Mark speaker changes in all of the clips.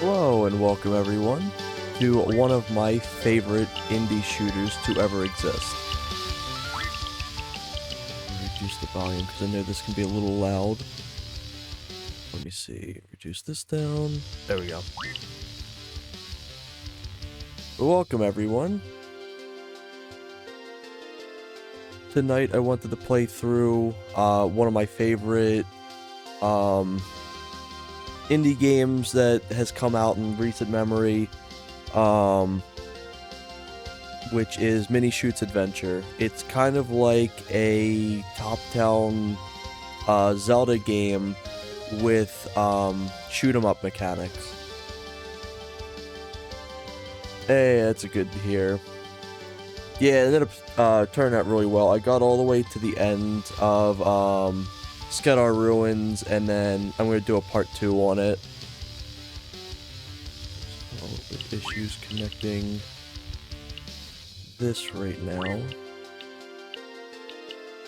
Speaker 1: Hello and welcome everyone to one of my favorite indie shooters to ever exist. Reduce the volume because I know this can be a little loud. Let me see, reduce this down. There we go. Welcome everyone. Tonight I wanted to play through one of my favorite indie games that has come out in recent memory, which is Minishoot's Adventure. It's kind of like a top-down Zelda game with shoot-'em-up mechanics. Hey, that's a good to hear. Yeah, it ended up turning out really well. I got all the way to the end of Skedar Ruins, and then I'm going to do a part 2 on it. A little bit issues connecting this right now. There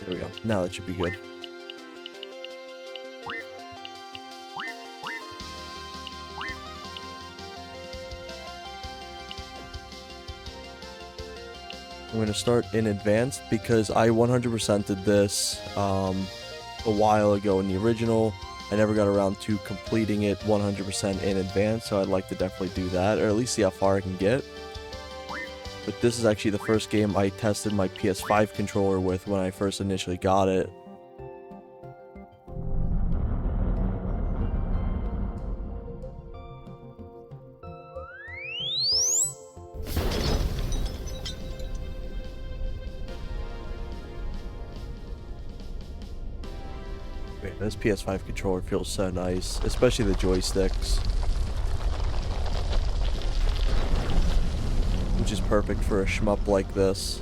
Speaker 1: we go. Now that should be good. I'm going to start in advanced because I 100%ed this a while ago in the original. I never got around to completing it 100% in advance, so I'd like to definitely do that, or at least see how far I can get. But this is actually the first game I tested my PS5 controller with when I first initially got it. This PS5 controller feels so nice, especially the joysticks. Which is perfect for a shmup like this.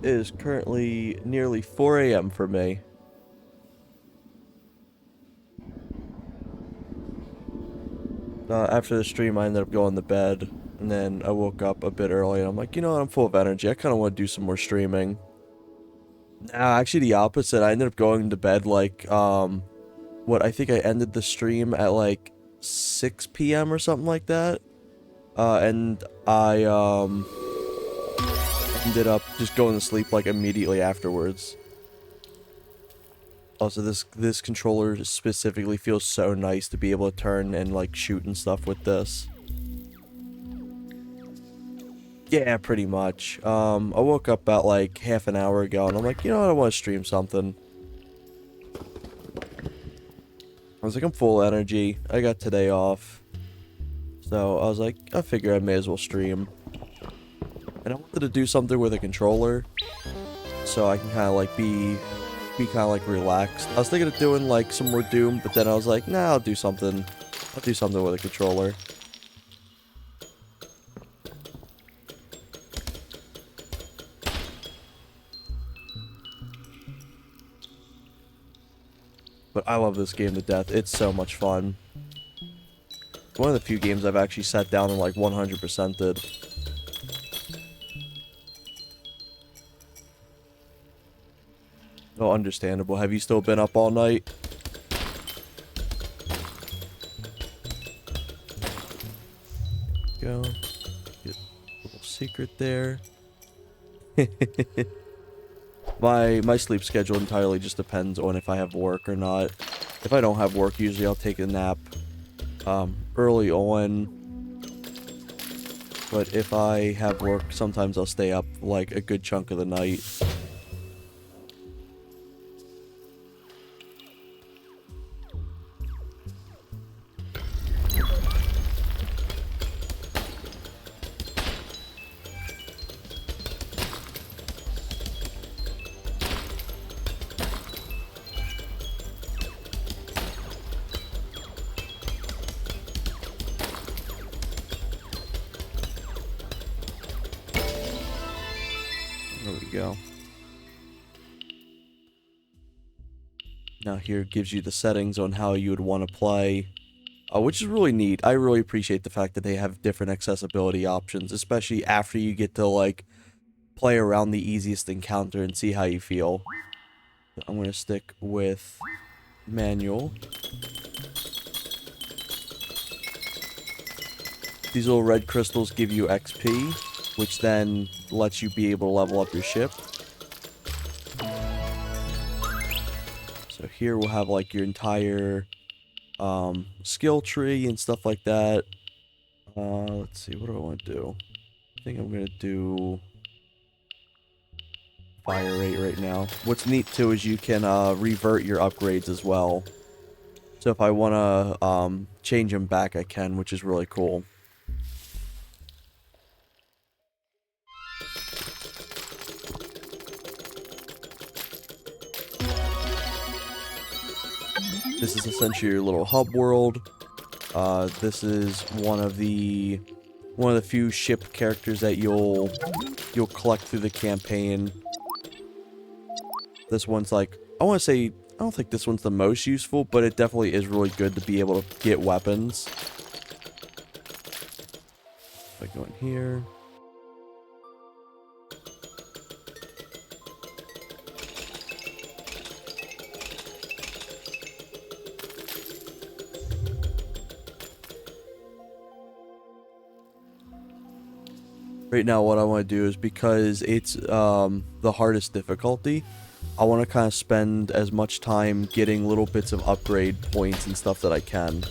Speaker 1: It is currently nearly 4 a.m. for me. After the stream, I ended up going to bed, and then I woke up a bit early, and I'm like, you know what, I'm full of energy. I kind of want to do some more streaming. Actually, the opposite. I ended up going to bed, like, I think I ended the stream at, like, 6 p.m. or something like that. And I, ended up just going to sleep, like, immediately afterwards. Also, this controller specifically feels so nice to be able to turn and, like, shoot and stuff with this. Yeah, pretty much. I woke up about, like, half an hour ago, and I'm like, you know what, I want to stream something. I was like, I'm full energy. I got today off. So, I was like, I figure I may as well stream. And I wanted to do something with a controller, so I can kind of, like, be kind of like relaxed. I was thinking of doing like some more Doom, but then I was like, nah, I'll do something with a controller. But I love this game to death. It's so much fun. It's one of the few games I've actually sat down and like 100%ed. Oh, understandable. Have you still been up all night? Go. Get a little secret there. My sleep schedule entirely just depends on if I have work or not. If I don't have work, usually I'll take a nap early on. But if I have work, sometimes I'll stay up like a good chunk of the night. There we go. Now here it gives you the settings on how you would want to play which is really neat. I really appreciate the fact that they have different accessibility options, especially after you get to like play around the easiest encounter and see how you feel. I'm going to stick with manual. These little red crystals give you XP, which then lets you be able to level up your ship. So here we'll have like your entire skill tree and stuff like that. Let's see, what do I want to do? I think I'm going to do fire rate right now. What's neat too is you can revert your upgrades as well. So if I want to change them back, I can, which is really cool. This is essentially your little hub world. This is one of the few ship characters that you'll collect through the campaign. This one's like, I want to say, I don't think this one's the most useful, but it definitely is really good to be able to get weapons. If I go in here. Right now what I want to do is, because it's the hardest difficulty, I want to kind of spend as much time getting little bits of upgrade points and stuff that I can.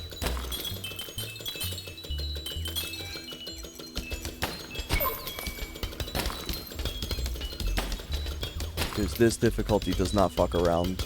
Speaker 1: Because this difficulty does not fuck around.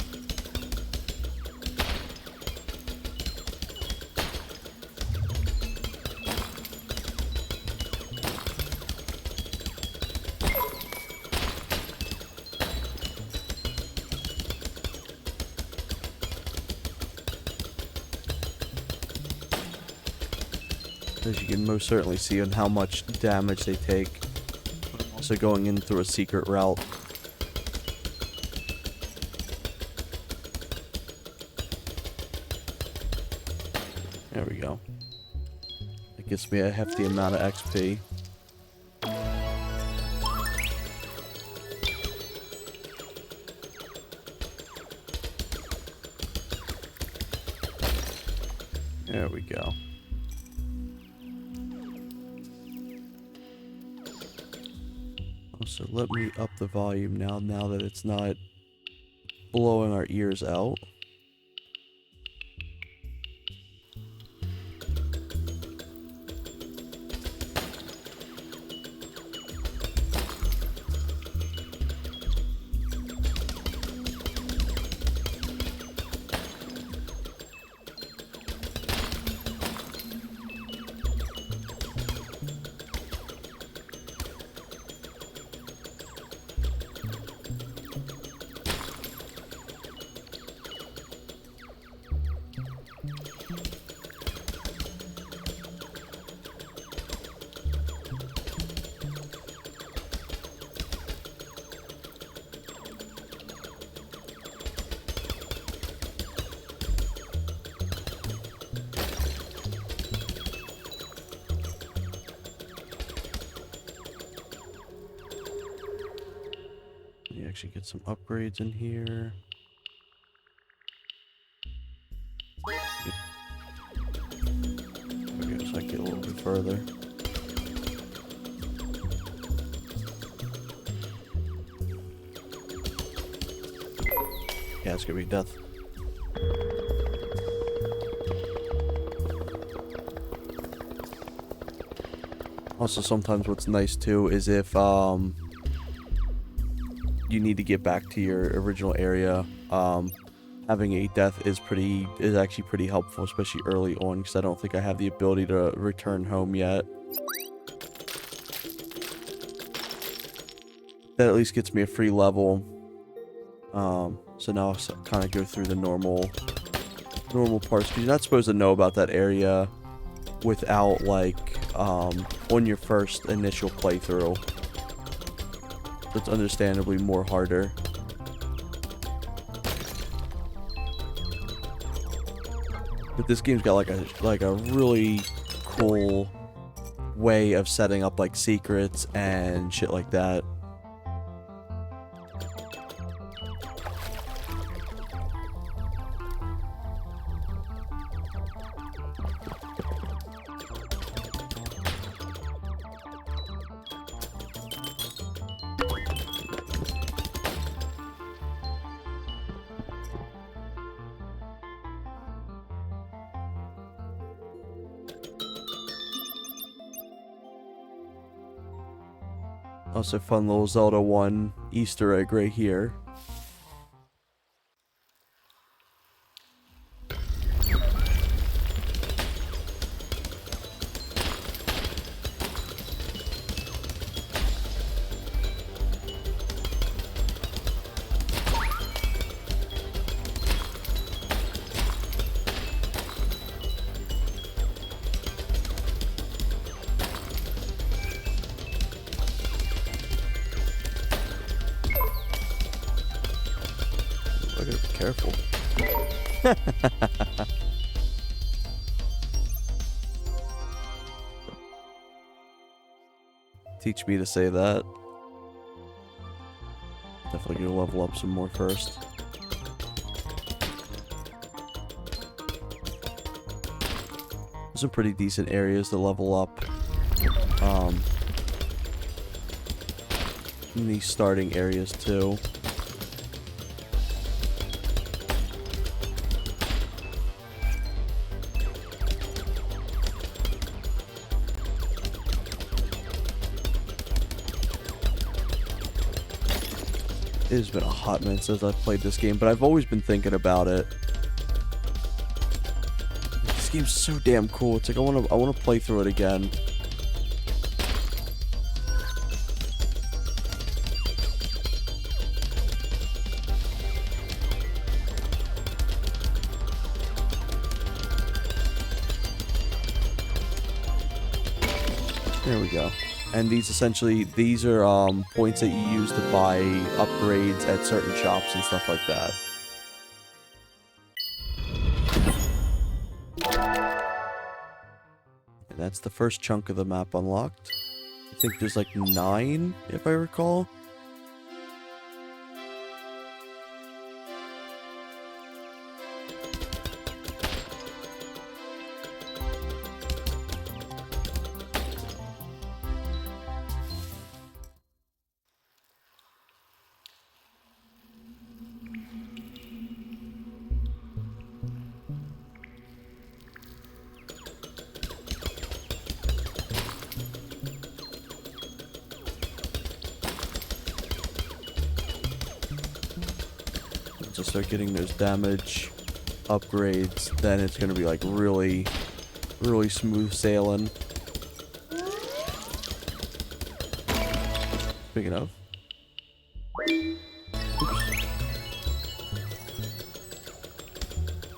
Speaker 1: As you can most certainly see on how much damage they take. I'm also going in through a secret route. There we go. It gives me a hefty amount of XP. There we go. So let me up the volume now that it's not blowing our ears out. You actually get some upgrades in here. Okay, so I get a little bit further. Yeah, it's gonna be death. Also, sometimes what's nice too is if you need to get back to your original area, having a death is actually pretty helpful, especially early on, because I don't think I have the ability to return home yet. That at least gets me a free level. So now I'll kind of go through the normal parts, because you're not supposed to know about that area without, like, on your first initial playthrough. It's understandably more harder. But this game's got like a really cool way of setting up like secrets and shit like that. Also fun little Zelda 1 Easter egg right here. I gotta be careful. Teach me to say that. Definitely gonna level up some more first. There's some pretty decent areas to level up. In these starting areas too. It has been a hot minute since I've played this game, but I've always been thinking about it. This game's so damn cool. It's like I wanna play through it again. There we go. And these are points that you use to buy upgrades at certain shops and stuff like that. And that's the first chunk of the map unlocked. I think there's like 9, if I recall. Just start getting those damage upgrades, then it's gonna be like really smooth sailing. Speaking of, oops.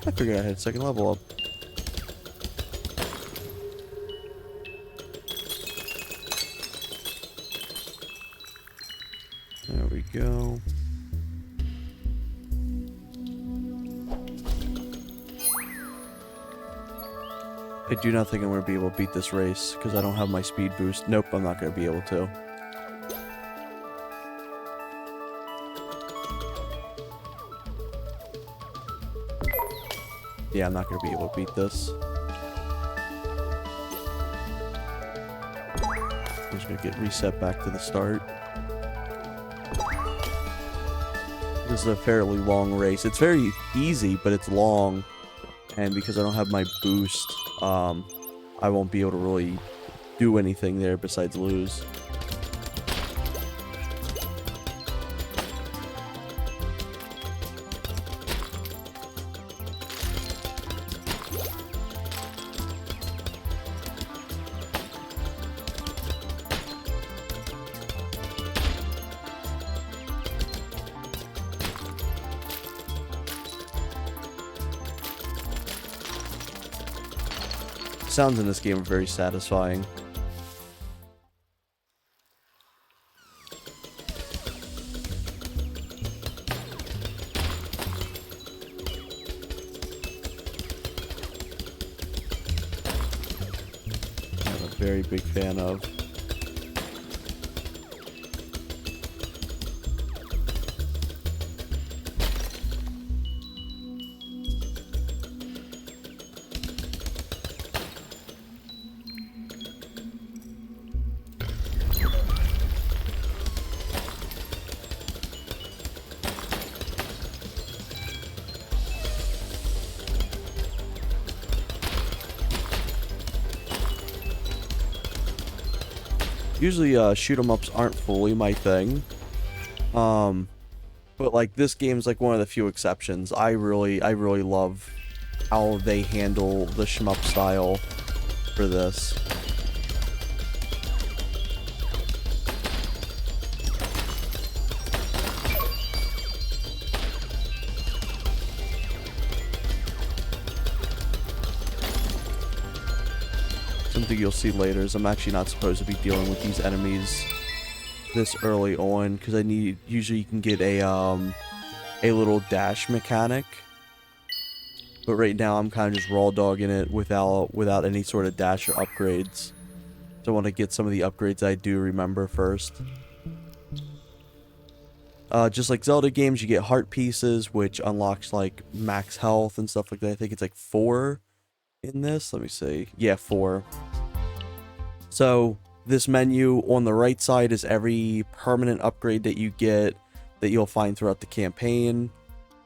Speaker 1: I figured I had second level up. There we go. I do not think I'm going to be able to beat this race, because I don't have my speed boost. Nope, I'm not going to be able to. Yeah, I'm not going to be able to beat this. I'm just going to get reset back to the start. This is a fairly long race. It's very easy, but it's long. And because I don't have my boost, I won't be able to really do anything there besides lose. Sounds in this game are very satisfying. very big fan of. Usually, shoot 'em ups aren't fully my thing. But like this game's like one of the few exceptions. I really love how they handle the shmup style for this. Something you'll see later is I'm actually not supposed to be dealing with these enemies this early on, because usually you can get a little dash mechanic, but right now I'm kind of just raw dogging it without any sort of dash or upgrades. So I want to get some of the upgrades I do remember first. Just like Zelda games, you get heart pieces, which unlocks like max health and stuff like that. I think it's like 4 in this. Let me see. Yeah, 4. So this menu on the right side is every permanent upgrade that you get that you'll find throughout the campaign.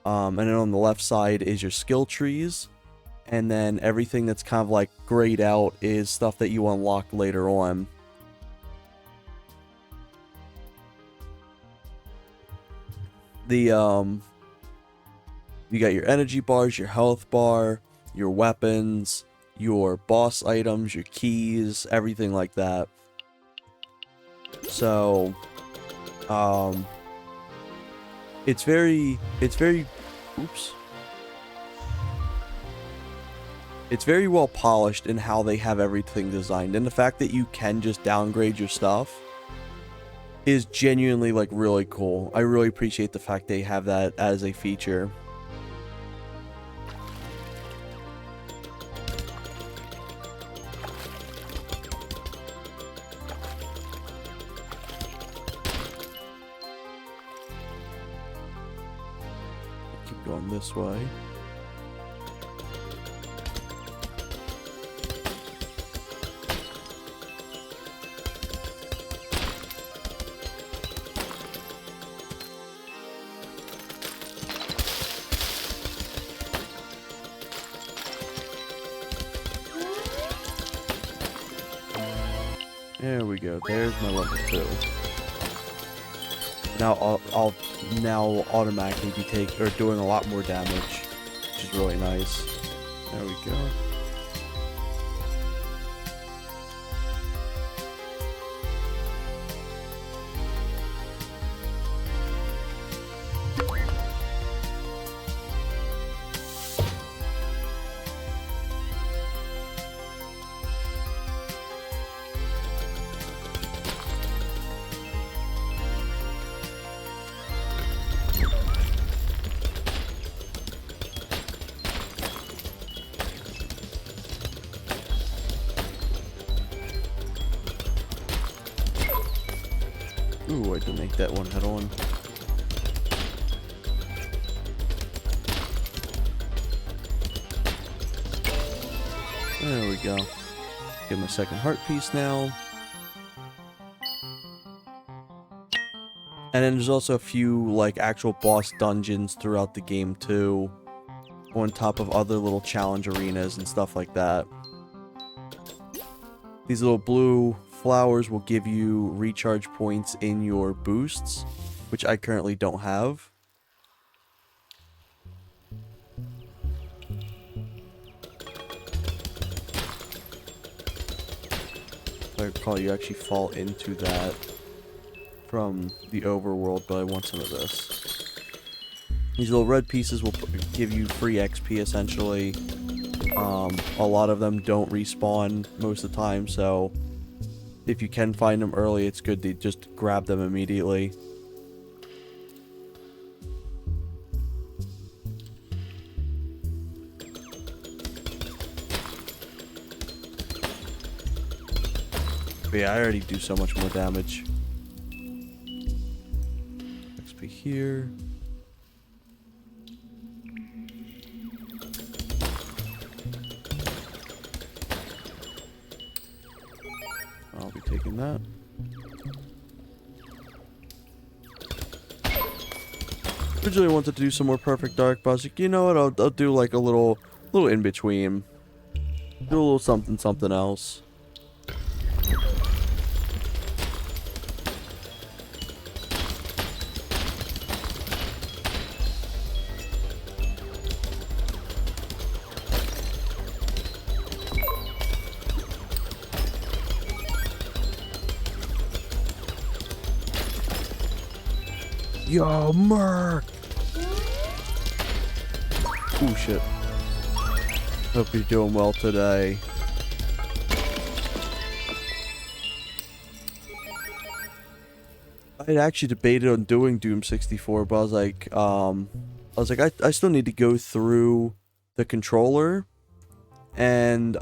Speaker 1: And then on the left side is your skill trees. And then everything that's kind of like grayed out is stuff that you unlock later on. You got your energy bars, your health bar, your weapons, your boss items, your keys, everything like that. So, it's very well polished in how they have everything designed, and the fact that you can just downgrade your stuff is genuinely like really cool. I really appreciate the fact they have that as a feature. Keep going this way. There we go. There's my level 2. Now I'll now automatically be doing a lot more damage, which is really nice. There we go. Ooh, I did make that one head on. There we go. Get my second heart piece now. And then there's also a few like actual boss dungeons throughout the game too, on top of other little challenge arenas and stuff like that. These little blue flowers will give you recharge points in your boosts, which I currently don't have. If I recall, you actually fall into that from the overworld, but I want some of this. These little red pieces will give you free XP essentially. A lot of them don't respawn most of the time, so if you can find them early, it's good to just grab them immediately. But yeah, I already do so much more damage. XP here. I'll be taking that. Originally wanted to do some more Perfect Dark, but I was like, you know what, I'll do like a little in between. Do a little something else. Yo, Merc! Oh shit. Hope you're doing well today. I had actually debated on doing Doom 64, but I was like, I still need to go through the controller and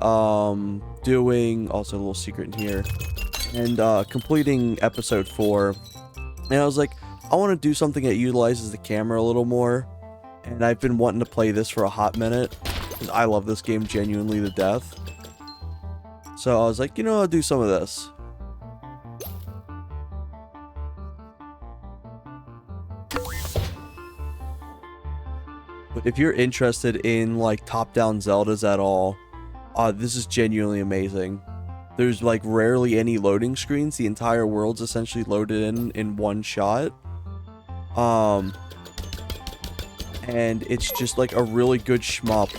Speaker 1: doing also a little secret in here and completing episode 4. And I was like, I want to do something that utilizes the camera a little more. And I've been wanting to play this for a hot minute, because I love this game genuinely to death. So I was like, you know, I'll do some of this. But if you're interested in, like, top-down Zeldas at all, this is genuinely amazing. There's, like, rarely any loading screens. The entire world's essentially loaded in one shot. And it's just like a really good shmup.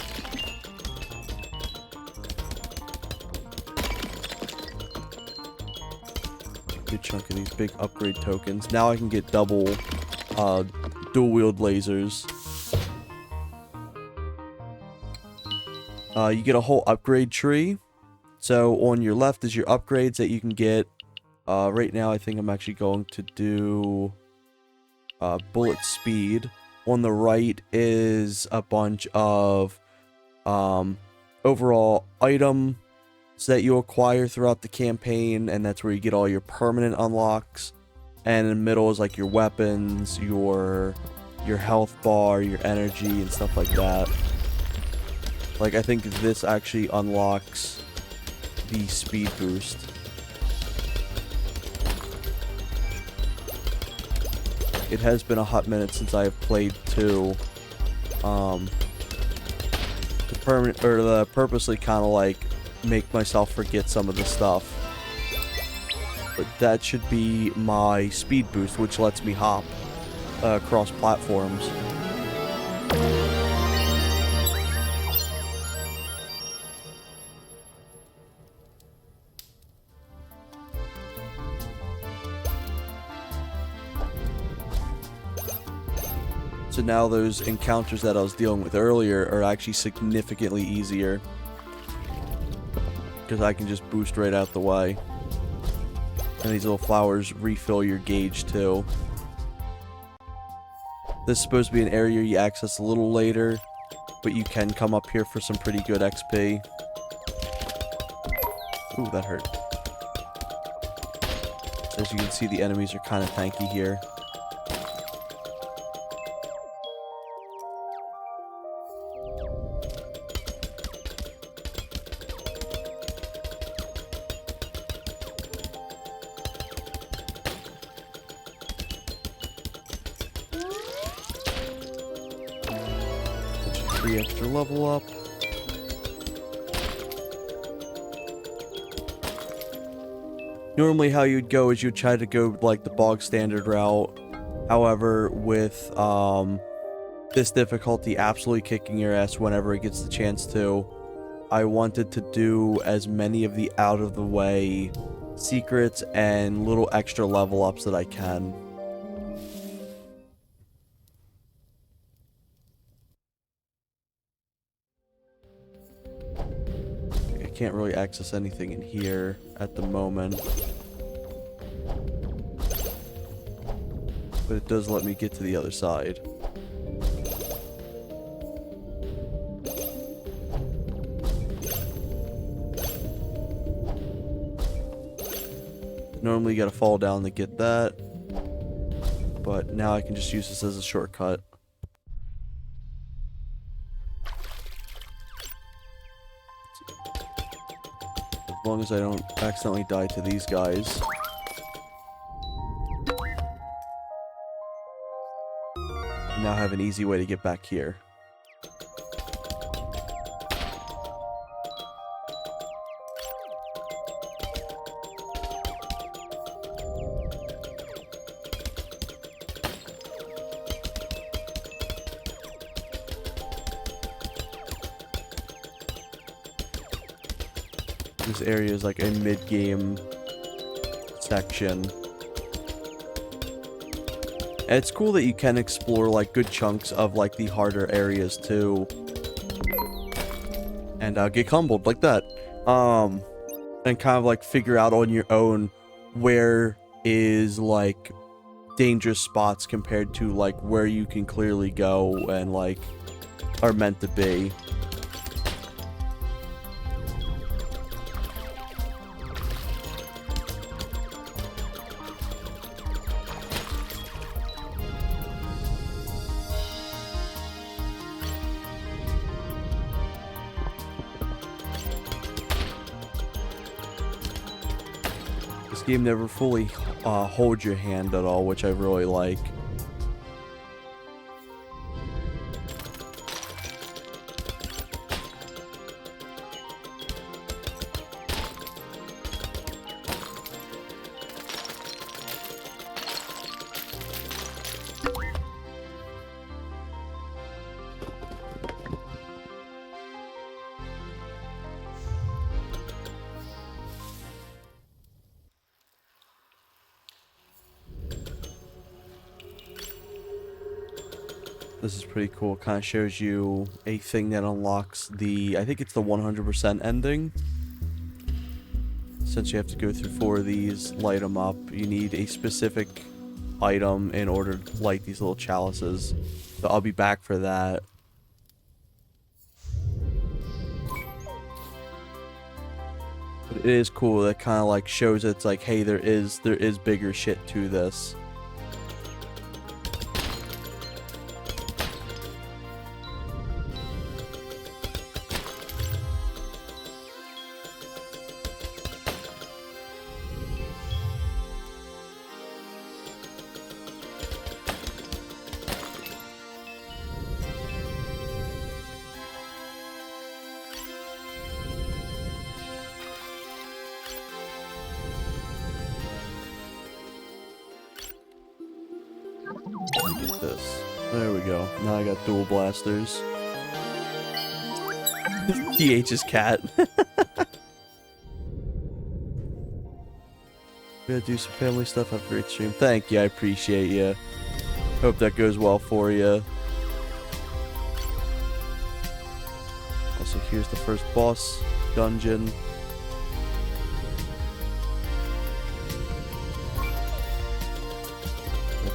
Speaker 1: Good chunk of these big upgrade tokens. Now I can get double dual wield lasers. You get a whole upgrade tree. So on your left is your upgrades that you can get. Right now I think I'm actually going to do bullet speed. On the right is a bunch of overall items that you acquire throughout the campaign, and that's where you get all your permanent unlocks. And in the middle is like your weapons, your health bar, your energy, and stuff like that. Like, I think this actually unlocks the speed boost. It has been a hot minute since I have played 2. To purposely kind of like make myself forget some of the stuff. But that should be my speed boost, which lets me hop across platforms. So now those encounters that I was dealing with earlier are actually significantly easier. Because I can just boost right out the way. And these little flowers refill your gauge too. This is supposed to be an area you access a little later. But you can come up here for some pretty good XP. Ooh, that hurt. As you can see, the enemies are kind of tanky here. Extra level up. Normally how you'd go is you'd try to go like the bog standard route. However, with this difficulty absolutely kicking your ass whenever it gets the chance to, I wanted to do as many of the out of the way secrets and little extra level ups that I can. Can't really access anything in here at the moment, but it does let me get to the other side. Normally you gotta fall down to get that. But now I can just use this as a shortcut. As long as I don't accidentally die to these guys. I now have an easy way to get back here. This area is like a mid-game section. And it's cool that you can explore like good chunks of like the harder areas too. And get comboed like that. And kind of like figure out on your own where is like dangerous spots compared to like where you can clearly go and like are meant to be. This game never fully holds your hand at all, which I really like. This is pretty cool. It kind of shows you a thing that unlocks the, I think it's the 100% ending. Since you have to go through 4 of these, light them up. You need a specific item in order to light these little chalices. So I'll be back for that. But it is cool. That kind of like shows it's like, hey, there is bigger shit to this. Get this. There we go. Now I got dual blasters. DH's cat. We gotta do some family stuff. Have a great stream. Thank you. I appreciate you. Hope that goes well for you. Also, here's the first boss dungeon.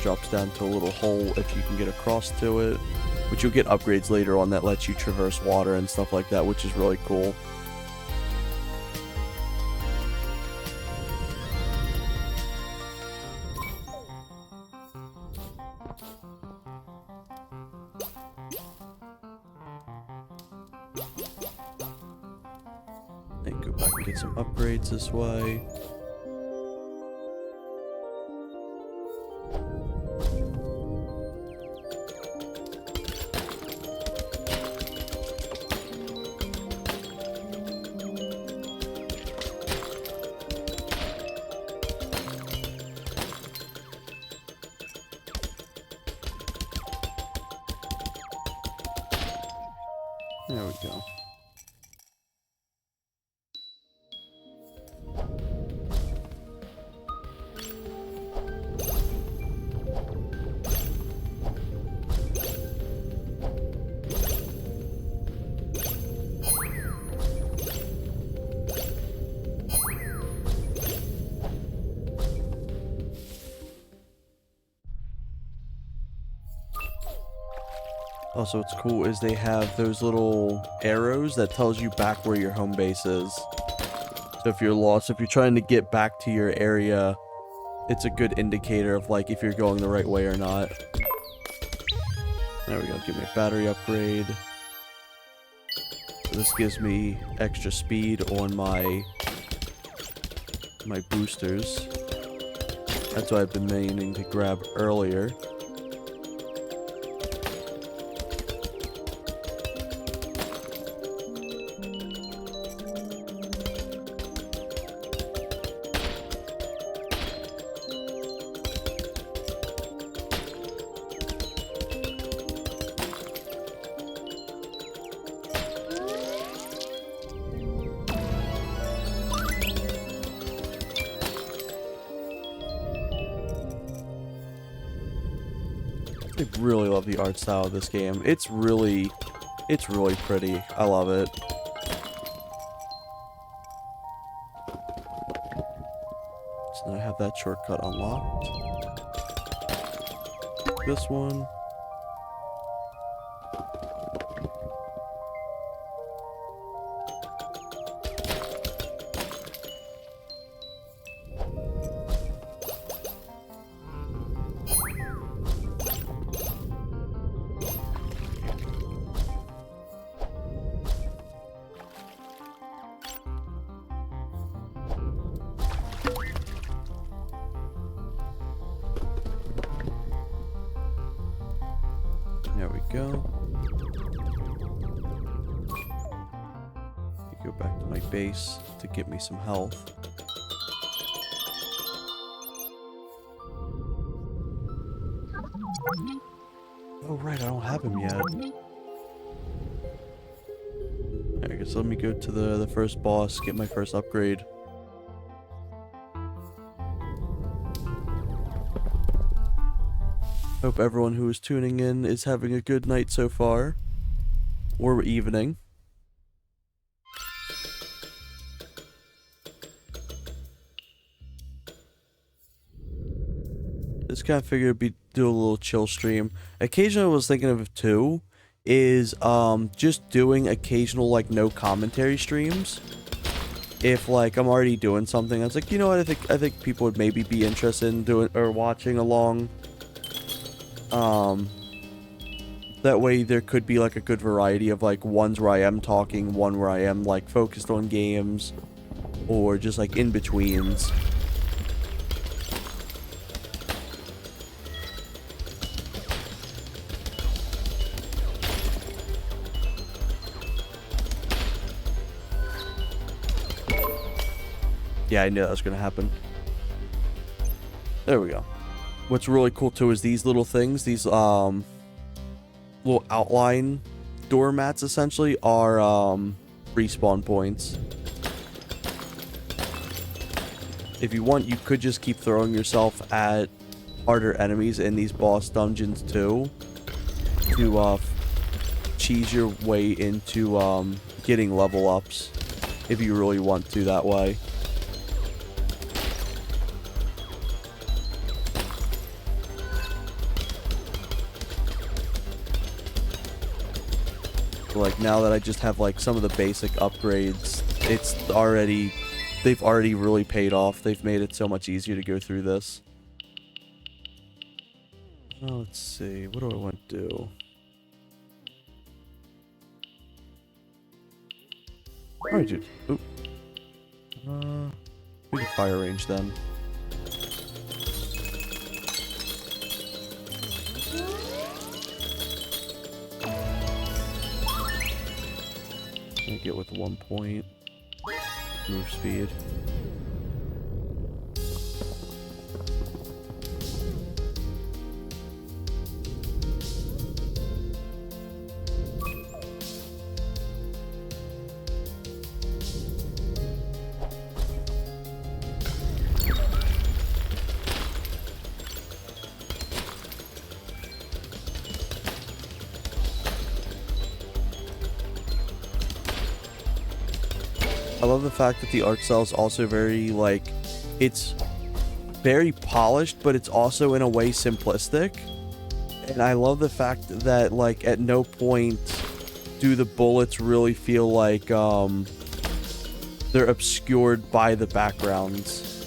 Speaker 1: Drops down to a little hole if you can get across to it, which you'll get upgrades later on that lets you traverse water and stuff like that, which is really cool. And go back and get some upgrades this way. There we go. Also, what's cool is they have those little arrows that tells you back where your home base is. So So if you're lost, if you're trying to get back to your area, it's a good indicator of like if you're going the right way or not. There we go, give me a battery upgrade. So this gives me extra speed on my boosters. That's what I've been meaning to grab earlier. I really love the art style of this game. It's really pretty. I love it. So now I have that shortcut unlocked. This one. There we go. Go back to my base to get me some health. Oh right, I don't have him yet. I guess let me go to the first boss, get my first upgrade. Hope everyone who is tuning in is having a good night so far. Or evening. Just kind of figured do a little chill stream. Occasionally I was thinking of two is just doing occasional like no commentary streams. If like I'm already doing something, I was like, you know what, I think people would maybe be interested in doing or watching along. That way there could be like a good variety of like ones where I am talking, one where I am like focused on games, or just like in betweens. Yeah, I knew that was gonna happen. There we go. What's really cool too is these little things, these little outline doormats essentially are respawn points. If you want, you could just keep throwing yourself at harder enemies in these boss dungeons too, to cheese your way into getting level ups if you really want to that way. Like now that I just have like some of the basic upgrades, they've already really paid off. They've made it so much easier to go through this. Oh, let's see, what do I want to do? Alright, dude. Oop. We can fire range then. Get with 1 point move speed. I love the fact that the art style is also very, like, it's very polished, but it's also in a way simplistic. And I love the fact that, like, at no point do the bullets really feel like, they're obscured by the backgrounds.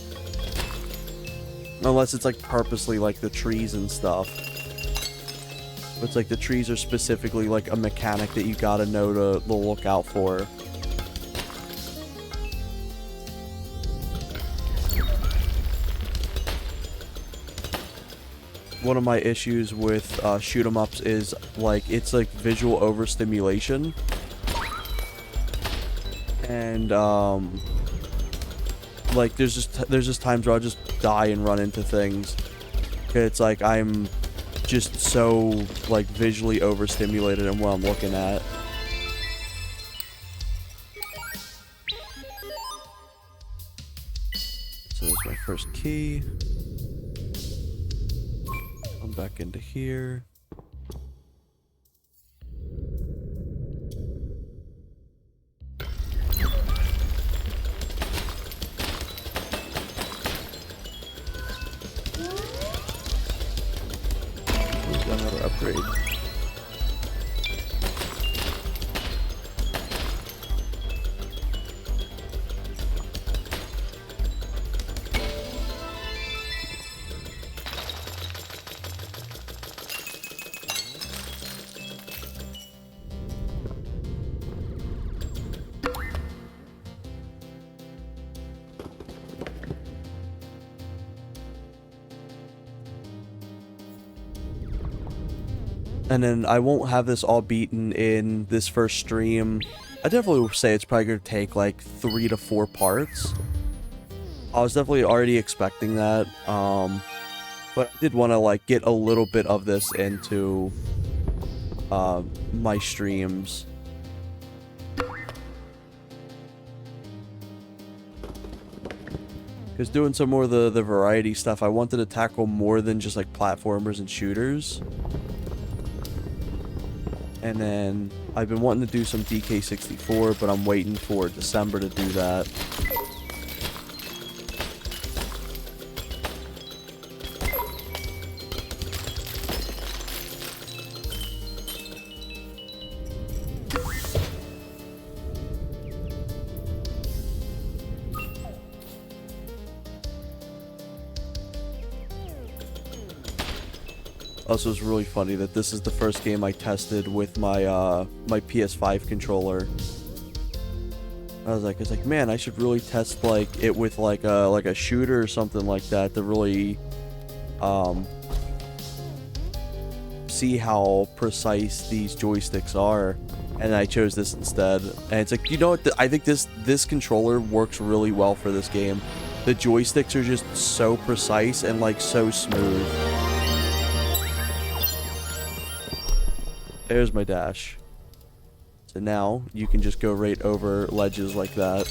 Speaker 1: Unless it's like purposely like the trees and stuff. It's like the trees are specifically like a mechanic that you gotta know to look out for. One of my issues with shoot 'em ups is like it's like visual overstimulation. And like there's just times where I'll just die and run into things. It's like I'm just so like visually overstimulated in what I'm looking at. So there's my first key. Come back into here. Another upgrade. And then I won't have this all beaten in this first stream. I definitely would say it's probably going to take like 3 to 4 parts. I was definitely already expecting that. But I did want to like get a little bit of this into my streams. Because doing some more of the variety stuff, I wanted to tackle more than just like platformers and shooters. And then I've been wanting to do some DK64, but I'm waiting for December to do that. Also, it's really funny that this is the first game I tested with my my PS5 controller. I was like, man, I should really test like it with like a shooter or something like that to really see how precise these joysticks are. And I chose this instead. And it's like, you know what? I think this controller works really well for this game. The joysticks are just so precise and like so smooth. There's my dash. So now you can just go right over ledges like that.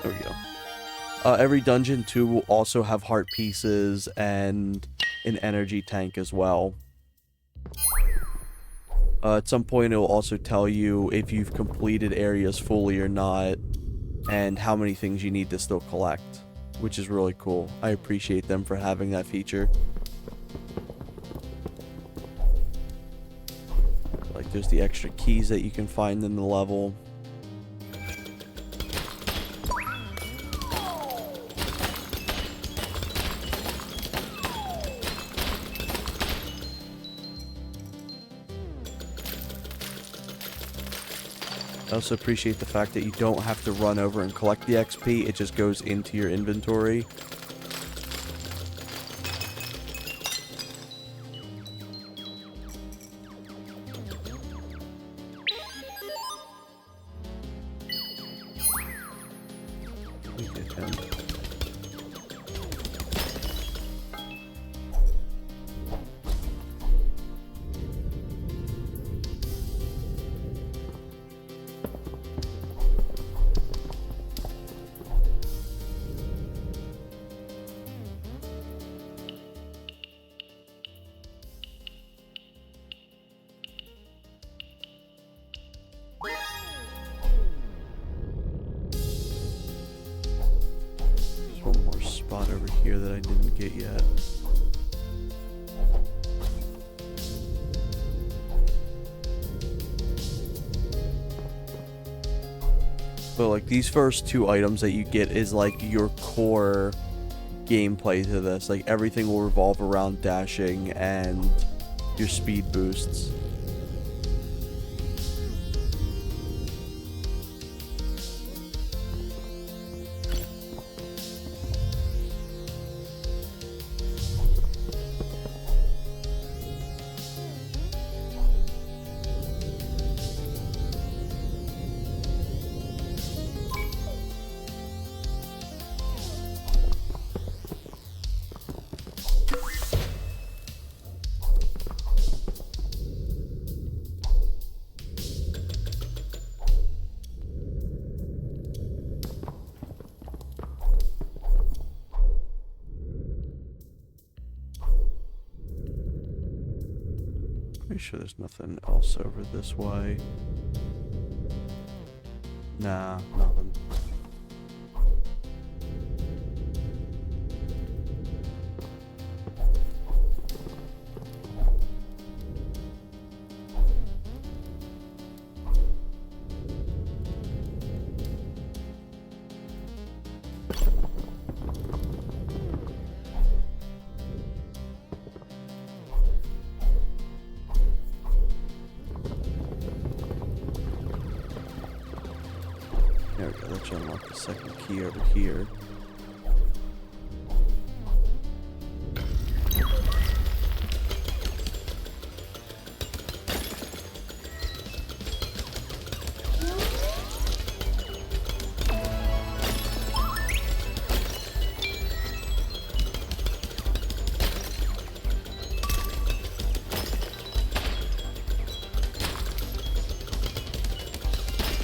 Speaker 1: There we go. Every dungeon too will also have heart pieces and an energy tank as well. At some point it will also tell you if you've completed areas fully or not, and how many things you need to still collect, which is really cool. I appreciate them for having that feature. Like there's the extra keys that you can find in the level. I also appreciate the fact that you don't have to run over and collect the XP, it just goes into your inventory. spot over here that I didn't get yet. But like these first 2 items that you get is like your core gameplay to this. Like everything will revolve around dashing and your speed boosts. Pretty sure there's nothing else over this way. Nah, nothing. There we go, that should unlock the second key over here.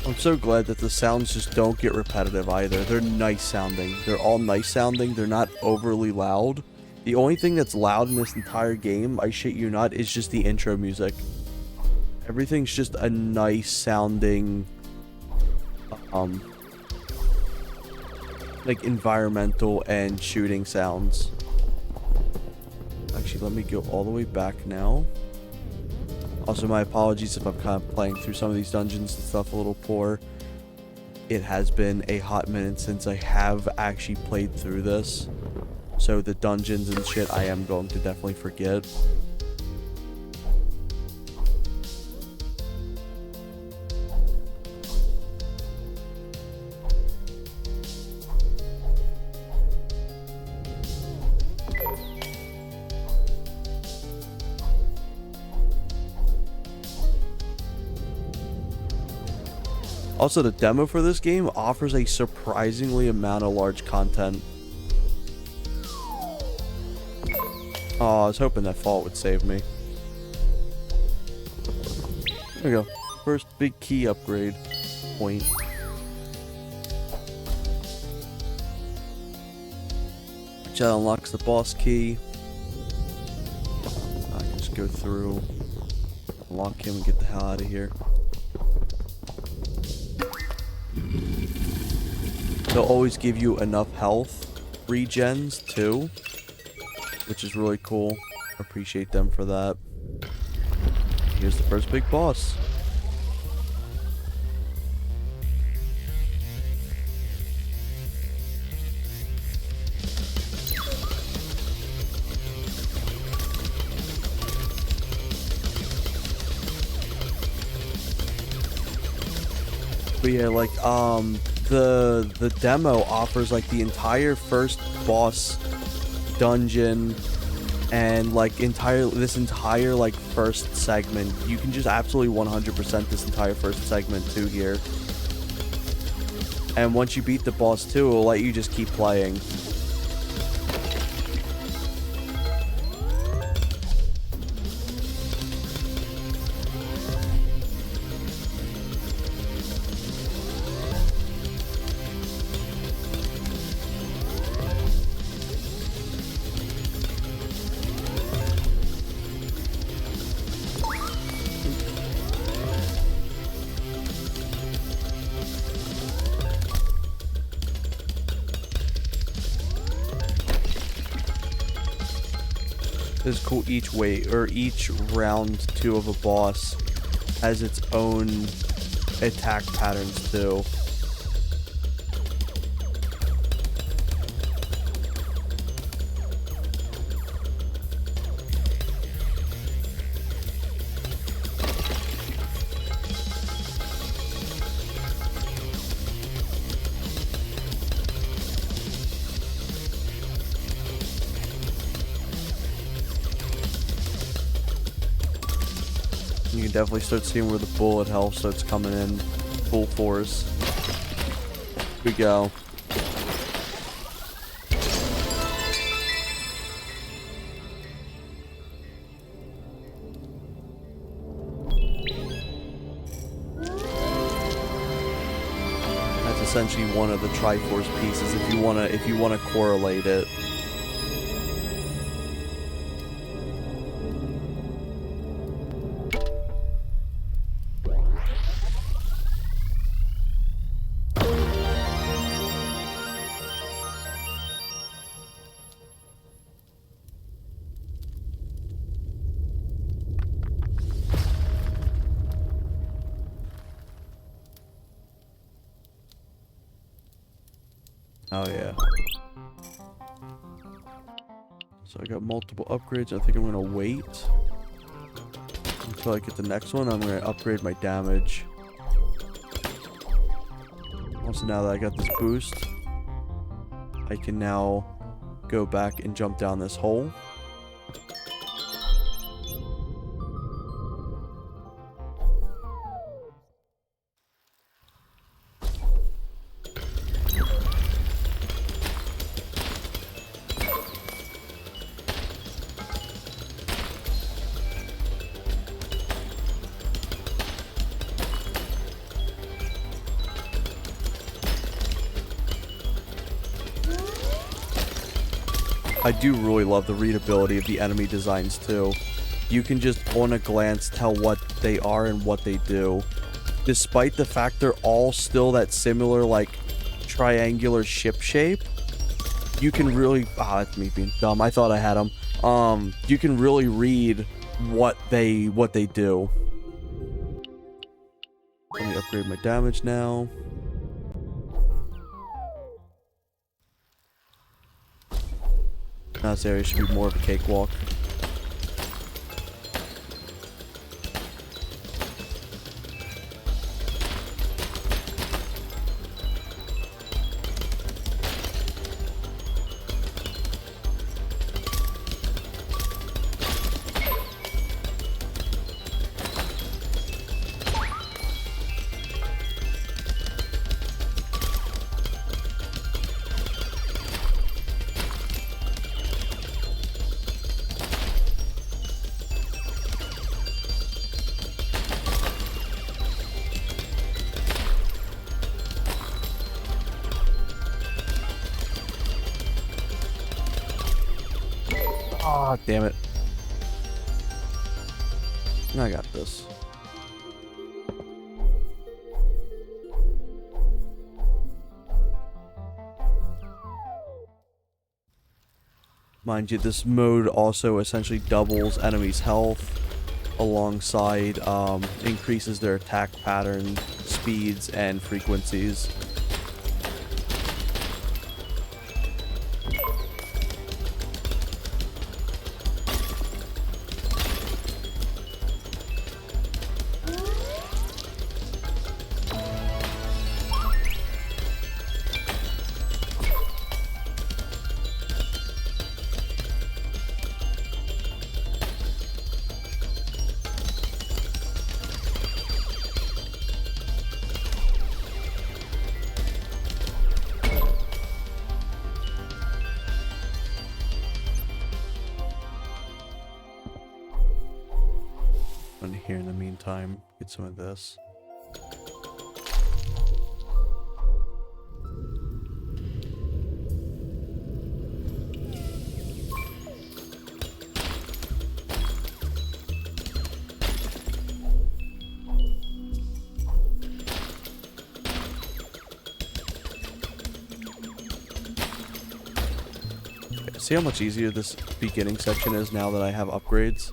Speaker 1: I'm so glad that the sounds just don't get repetitive either. They're nice sounding. They're all nice sounding. They're not overly loud. The only thing that's loud in this entire game, I shit you not, is just the intro music. Everything's just a nice sounding, like environmental and shooting sounds. Actually, let me go all the way back now. Also, my apologies if I'm kind of playing through some of these dungeons and stuff a little poor. It has been a hot minute since I have actually played through this. So the dungeons and shit I am going to definitely forget. Also, the demo for this game offers a surprisingly amount of large content. Oh, I was hoping that fault would save me. There we go. First big key upgrade point. Which unlocks the boss key. I can just go through, unlock him, and get the hell out of here. They'll always give you enough health regens too, which is really cool. Appreciate them for that. Here's the first big boss. But yeah, like, the demo offers, like, the entire first boss dungeon and, like, this entire, like, first segment. You can just absolutely 100% this entire first segment, too, here. And once you beat the boss, too, it'll let you just keep playing. It's cool. Each round 2 of a boss has its own attack patterns too. You can definitely start seeing where the bullet health starts coming in full force. Here we go. That's essentially one of the Triforce pieces if you wanna correlate it. Oh yeah. So I got multiple upgrades. I think I'm gonna wait until I get the next one. I'm gonna upgrade my damage. Also, now that I got this boost, I can now go back and jump down this hole. I do really love the readability of the enemy designs too. You can just on a glance tell what they are and what they do. Despite the fact they're all still that similar like triangular ship shape, you can really that's me being dumb. I thought I had them. You can really read what they do. Let me upgrade my damage now. Now this area should be more of a cakewalk. Ah, damn it. I got this. Mind you, this mode also essentially doubles enemies' health alongside increases their attack pattern, speeds, and frequencies. Here in the meantime, get some of this. Okay, See how much easier this beginning section is now that I have upgrades?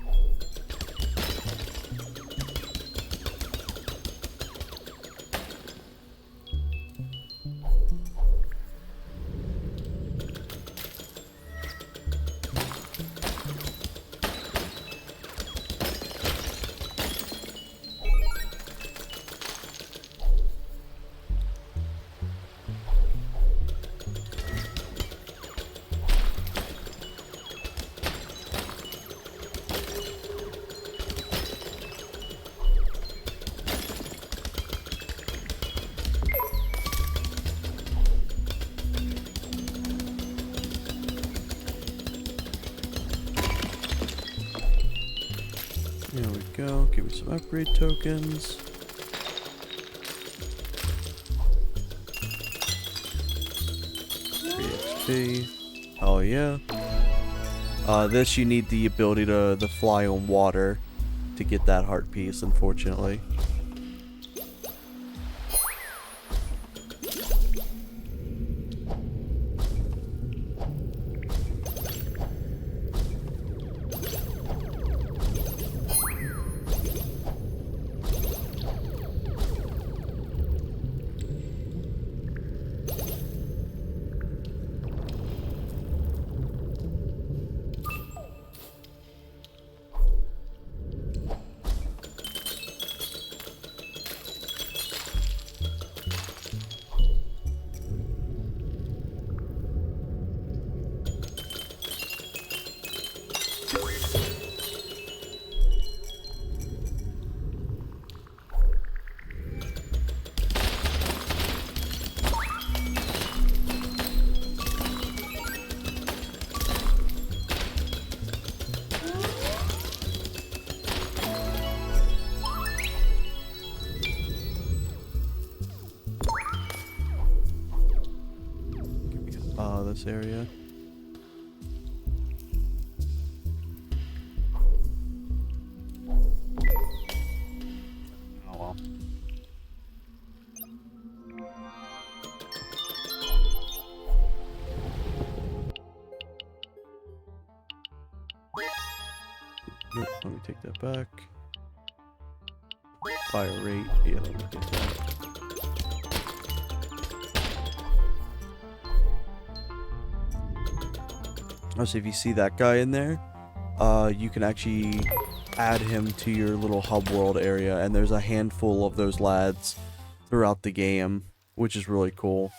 Speaker 1: There we go. Give me some upgrade tokens. XP. Oh yeah. This you need the ability to fly on water to get that heart piece, unfortunately. This area. Oh well. Nope, let me take that back. Fire rate, yeah, let me get that. So if you see that guy in there, you can actually add him to your little hub world area, and there's a handful of those lads throughout the game, which is really cool.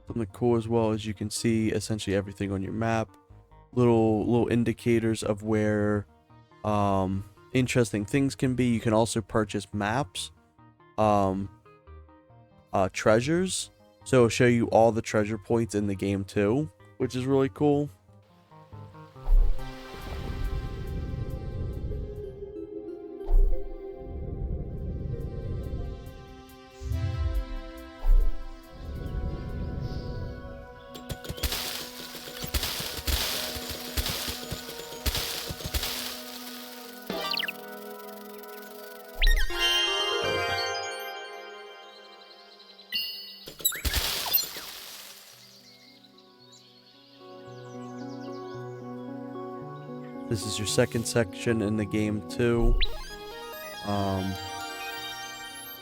Speaker 1: Something cool as well is you can see essentially everything on your map, little indicators of where interesting things can be. You can also purchase maps, treasures, so it'll show you all the treasure points in the game too, which is really cool. This is your second section in the game too.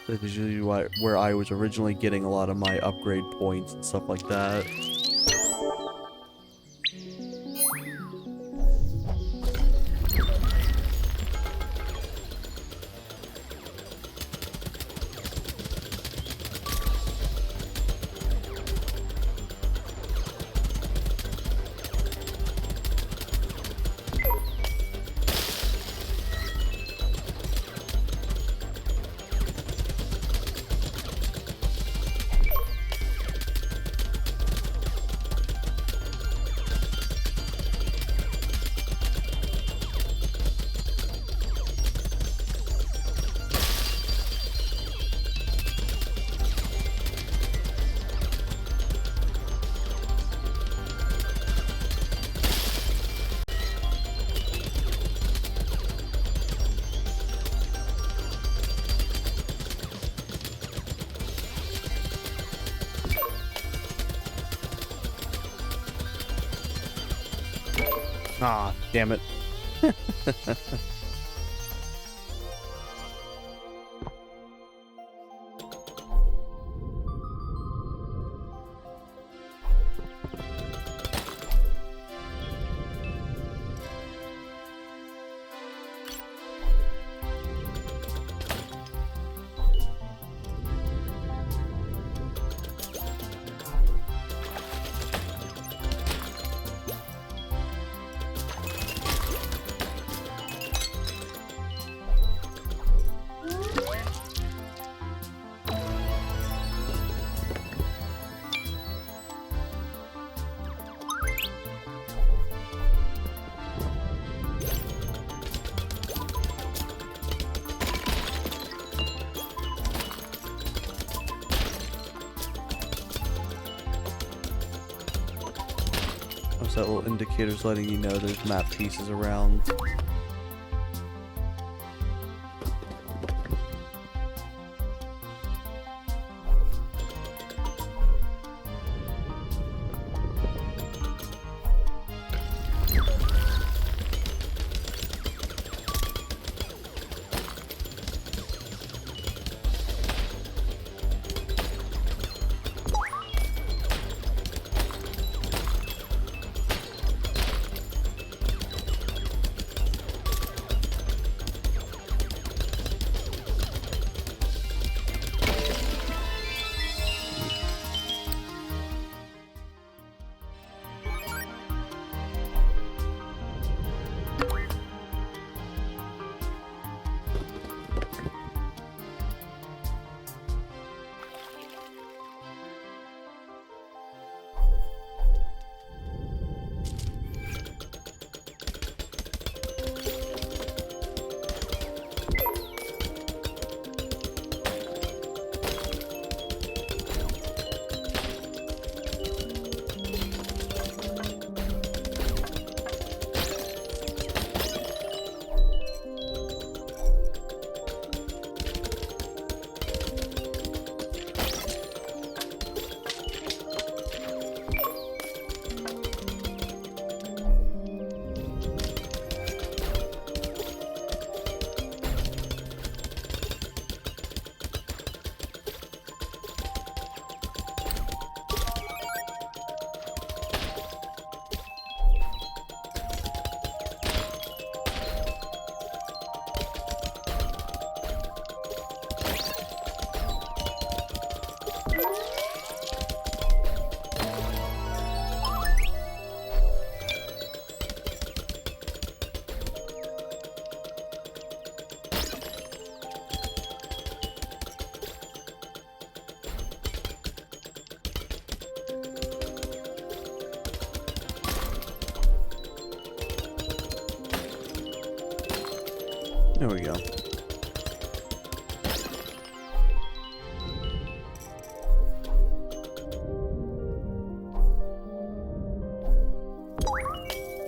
Speaker 1: This is usually where I was originally getting a lot of my upgrade points and stuff like that.
Speaker 2: Ah, damn it. What's that little indicator's letting you know there's map pieces around? There we go.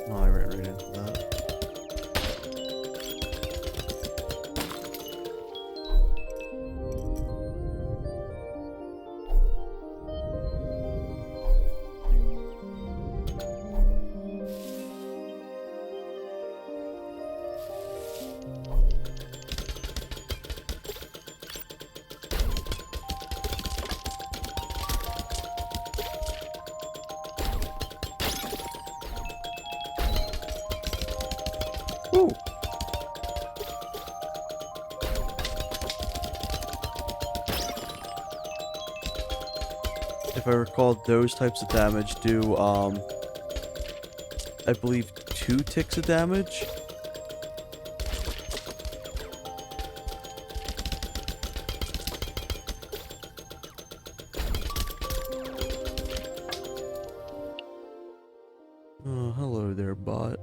Speaker 2: Oh, I ran right into that. Ooh. If I recall, those types of damage do, I believe 2 ticks of damage. Oh, hello there, bot.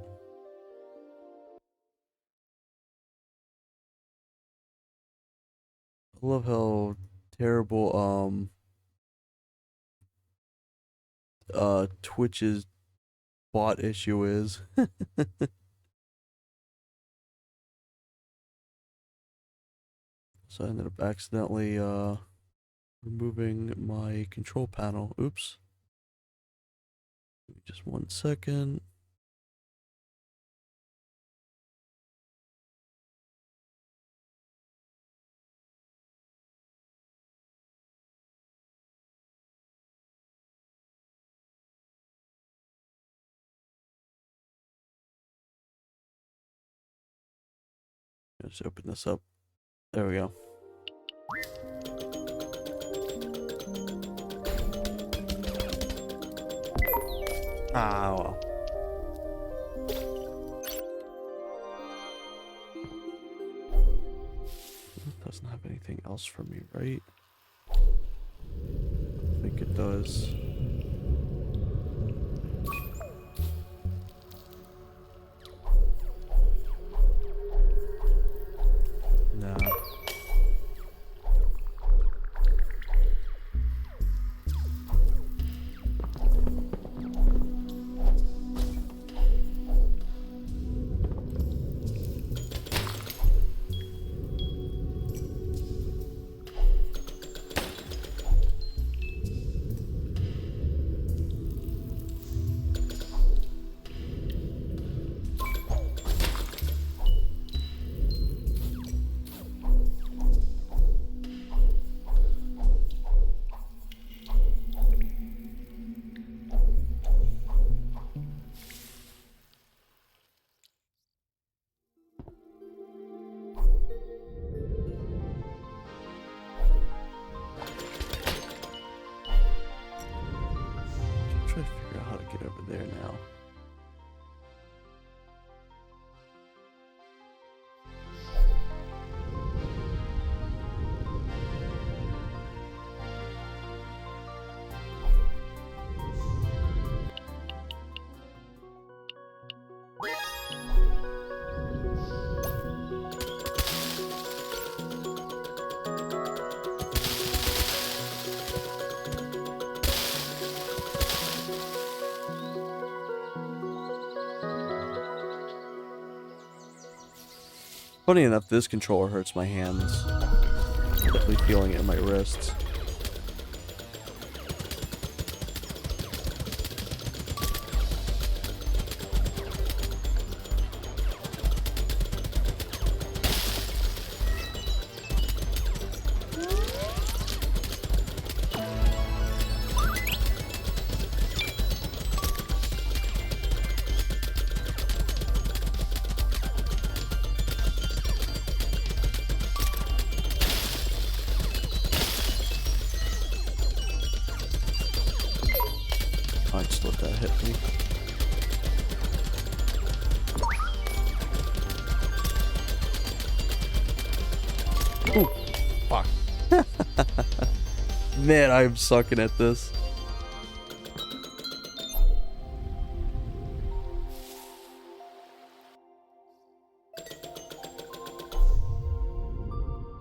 Speaker 2: I love how terrible, Twitch's bot issue is. So I ended up accidentally, removing my control panel. Oops. Give me just 1 second. Let's open this up. There we go. Ah, well. It doesn't have anything else for me, right? I think it does. No. Try to figure out how to get over there now. Funny enough, this controller hurts my hands. Definitely feeling it in my wrists. I just let that hit me. Ooh, fuck. Man, I'm sucking at this.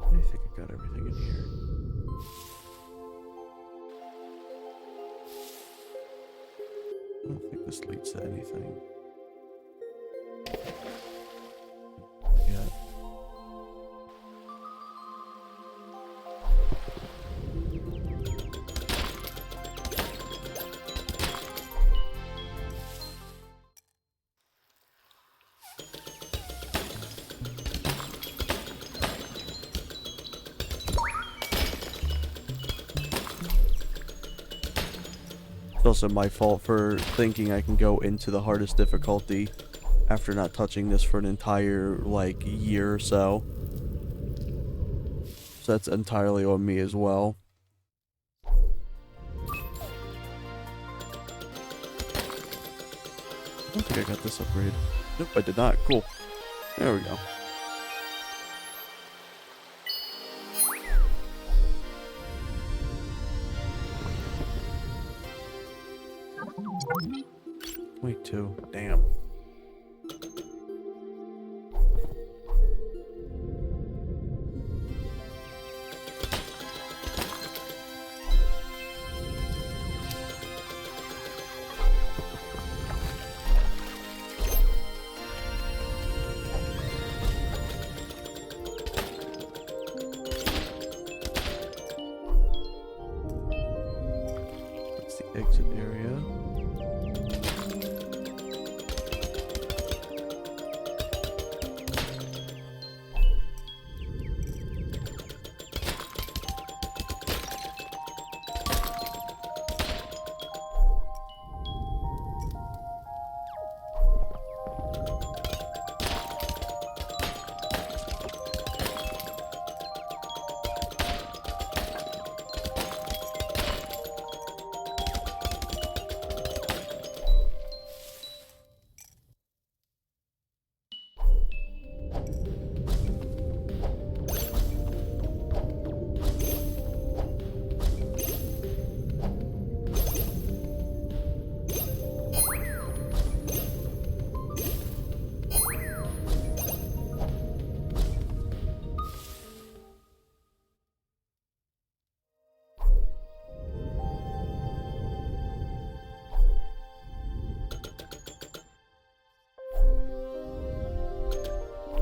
Speaker 2: I think I got everything in here. I don't think this leads to anything. Yeah. It's also my fault for thinking I can go into the hardest difficulty after not touching this for an entire, like, year or so. So that's entirely on me as well. I don't think I got this upgrade. Nope, I did not. Cool. There we go. Wait, 2. Damn. That's the exit area.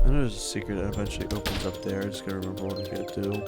Speaker 2: I know there's a secret that eventually opens up there. I just gotta remember what I'm gonna do.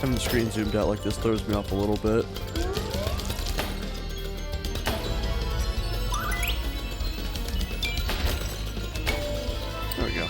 Speaker 2: Having the screen zoomed out like this throws me off a little bit. There we go.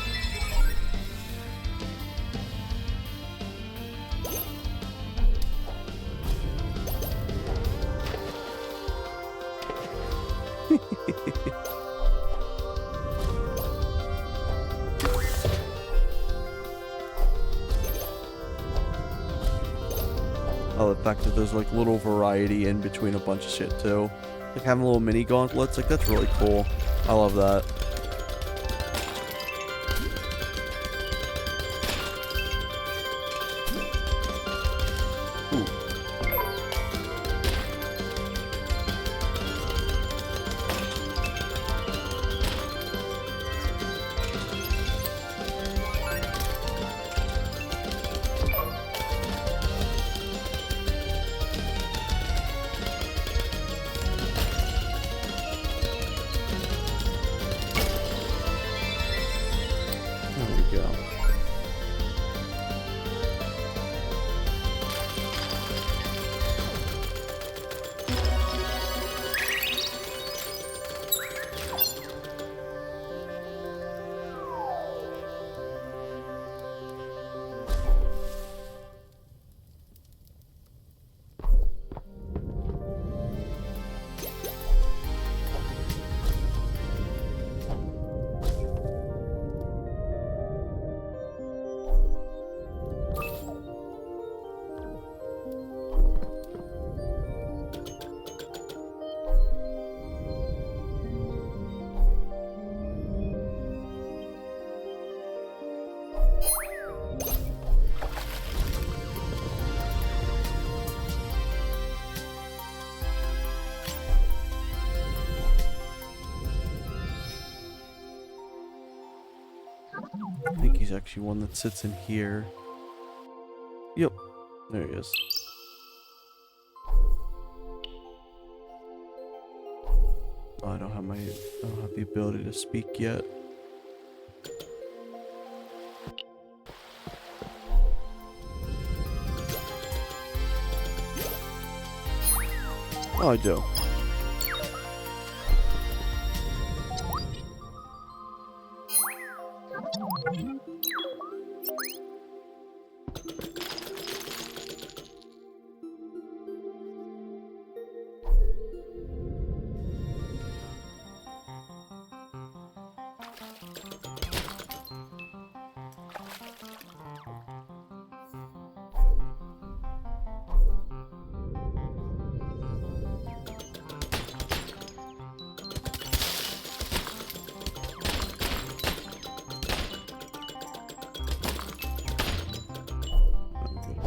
Speaker 2: Oh, the fact that there's like little variety in between a bunch of shit too. Like having little mini gauntlets, like that's really cool. I love that. Ooh. There we go. I think he's actually one that sits in here. Yep, there he is. Oh, I don't have the ability to speak yet. Oh, I do.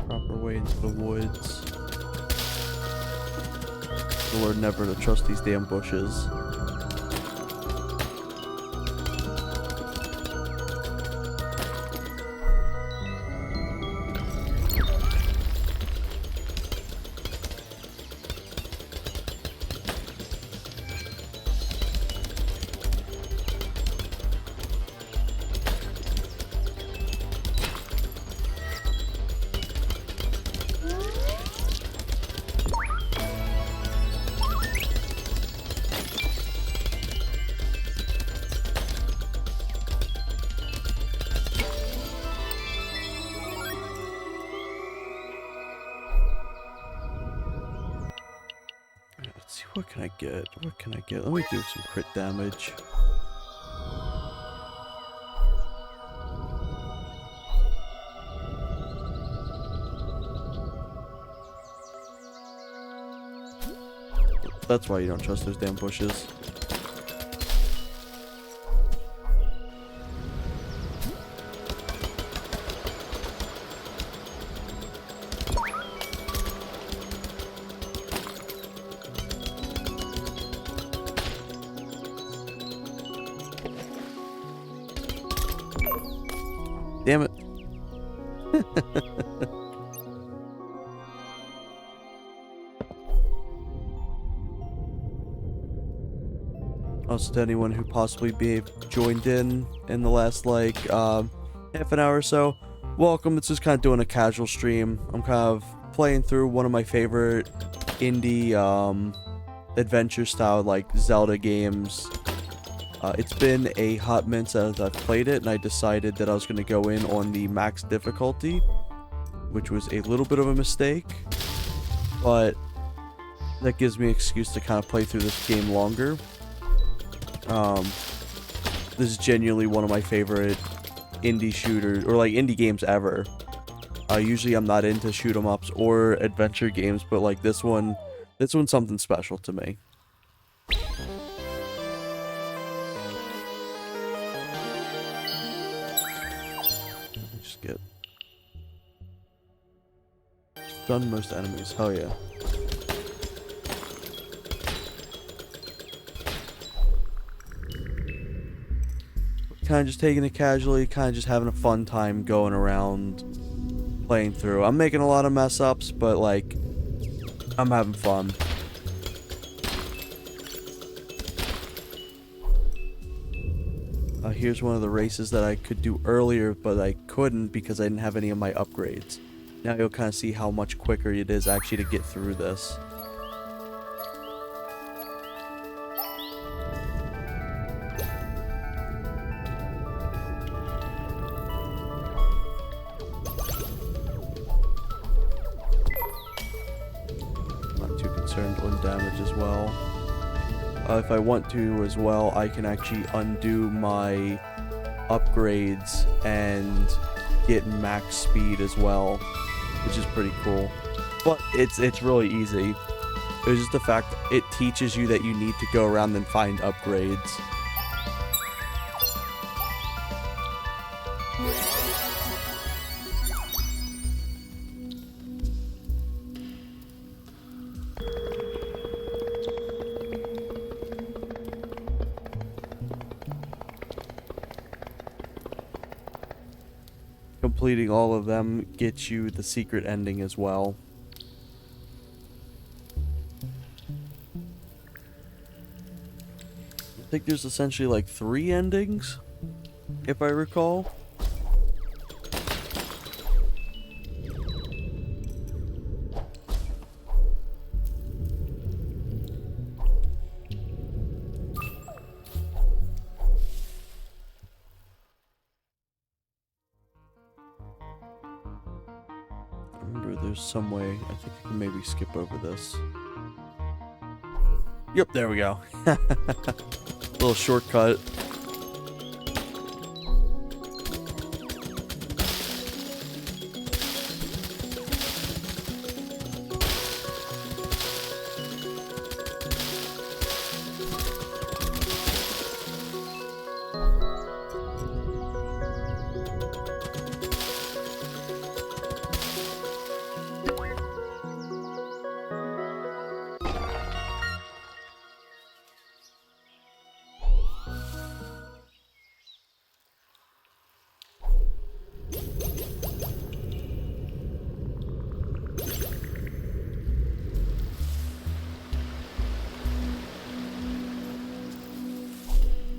Speaker 2: Proper way into the woods. Lord, never to trust these damn bushes. What can I get? What can I get? Let me do some crit damage. That's why you don't trust those damn bushes. Damn it. Also, to anyone who possibly joined in the last, like, half an hour or so, welcome. It's just kind of doing a casual stream. I'm kind of playing through one of my favorite indie, adventure style, like, Zelda games. It's been a hot minute since I've played it, and I decided that I was going to go in on the max difficulty, which was a little bit of a mistake, but that gives me an excuse to kind of play through this game longer. This is genuinely one of my favorite indie shooters, or like indie games ever. Usually I'm not into shoot 'em ups or adventure games, but like this one's something special to me. Just get stun most enemies. Hell yeah. Kind of just taking it casually, kind of just having a fun time going around, playing through. I'm making a lot of mess ups, but like, I'm having fun. Here's one of the races that I could do earlier, but I couldn't because I didn't have any of my upgrades. Now you'll kind of see how much quicker it is actually to get through this. On damage as well. If I want to as well, I can actually undo my upgrades and get max speed as well, which is pretty cool. But it's really easy. It's just the fact it teaches you that you need to go around and find upgrades. Completing all of them gets you the secret ending as well. I think there's essentially like 3 endings, if I recall. There's some way. I think I can maybe skip over this. Yep, there we go. Little shortcut.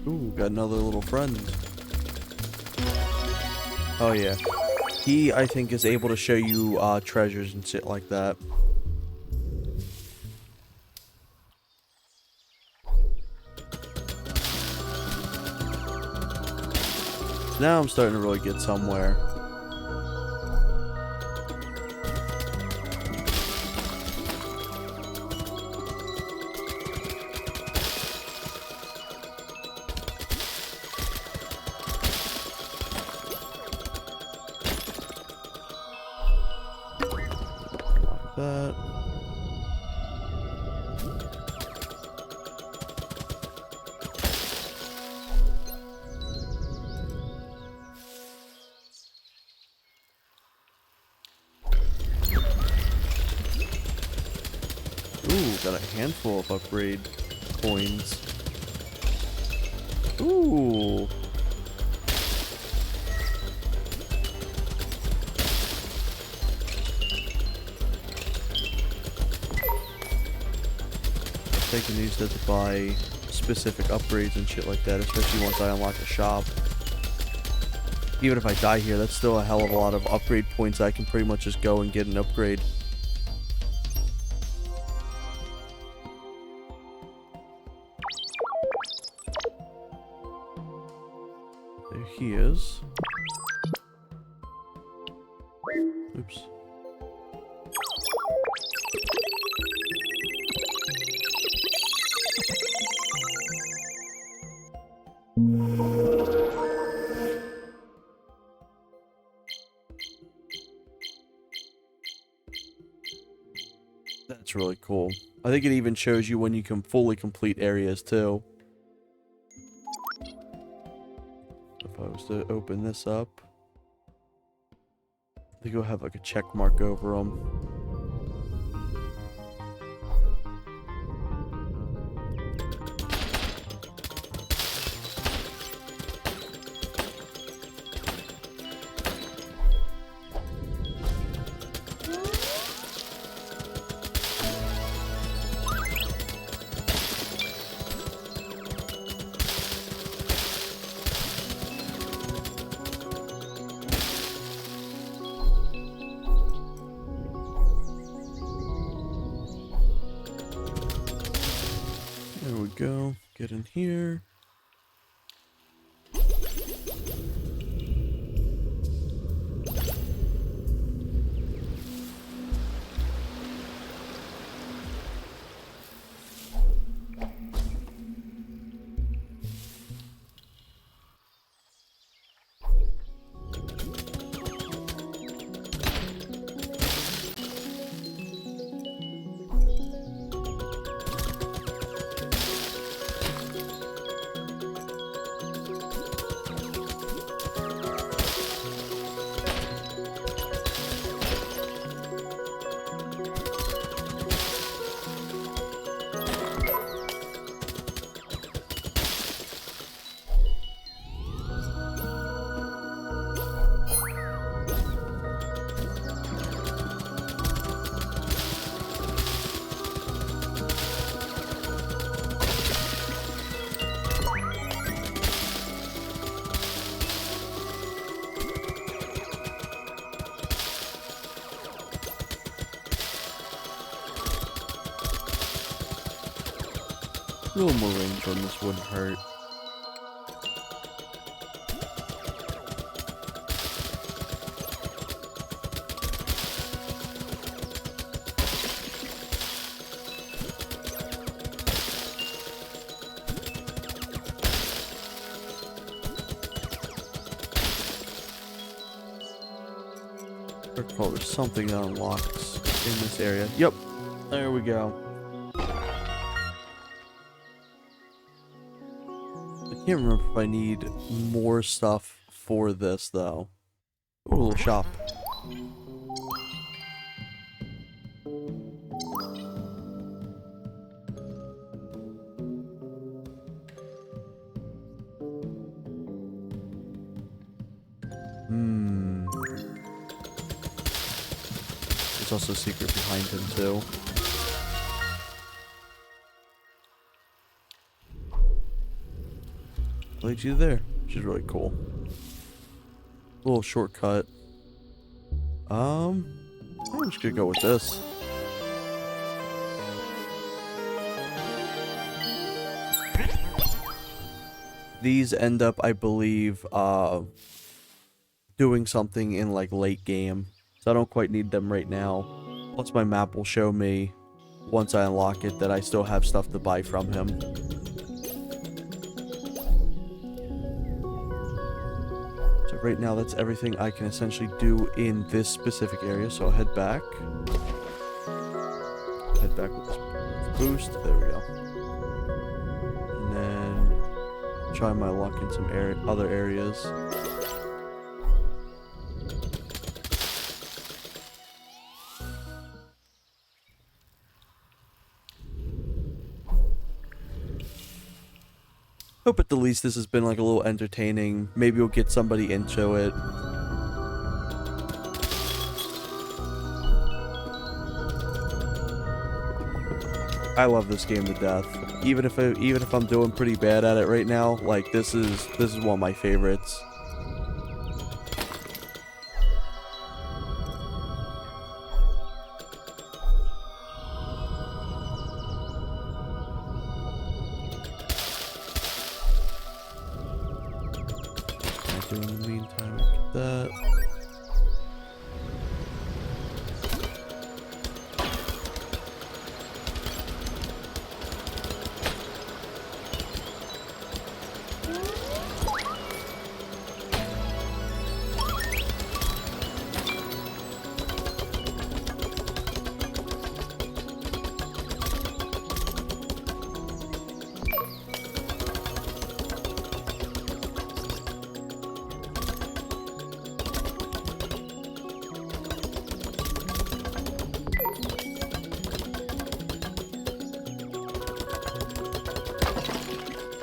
Speaker 2: Ooh, got another little friend. Oh yeah. He, I think, is able to show you treasures and shit like that. Now I'm starting to really get somewhere. that. Ooh, got a handful of upgrade coins. Ooh. I can use that to buy specific upgrades and shit like that, especially once I unlock a shop. Even if I die here, that's still a hell of a lot of upgrade points. I can pretty much just go and get an upgrade. There he is. Oops. That's really cool. I think it even shows you when you can fully complete areas too. If I was to open this up, I think it'll have like a check mark over them. There we go. Get in here. A little more range on this wouldn't hurt. There's something that unlocks in this area. Yep, there we go. I can't remember if I need more stuff for this though. Ooh, a little shop. There's also a secret behind him too. Leads you there, which is really cool. A little shortcut. I'm just gonna go with this. These end up, I believe, doing something in like late game. So I don't quite need them right now. Plus my map will show me, once I unlock it, that I still have stuff to buy from him. So right now that's everything I can essentially do in this specific area, so I'll head back. back with this boost. There we go. And then try my luck in some other areas. Hope at the least this has been like a little entertaining. Maybe we'll get somebody into it. I love this game to death. Even if I'm doing pretty bad at it right now, like this is one of my favorites. In the meantime, get that.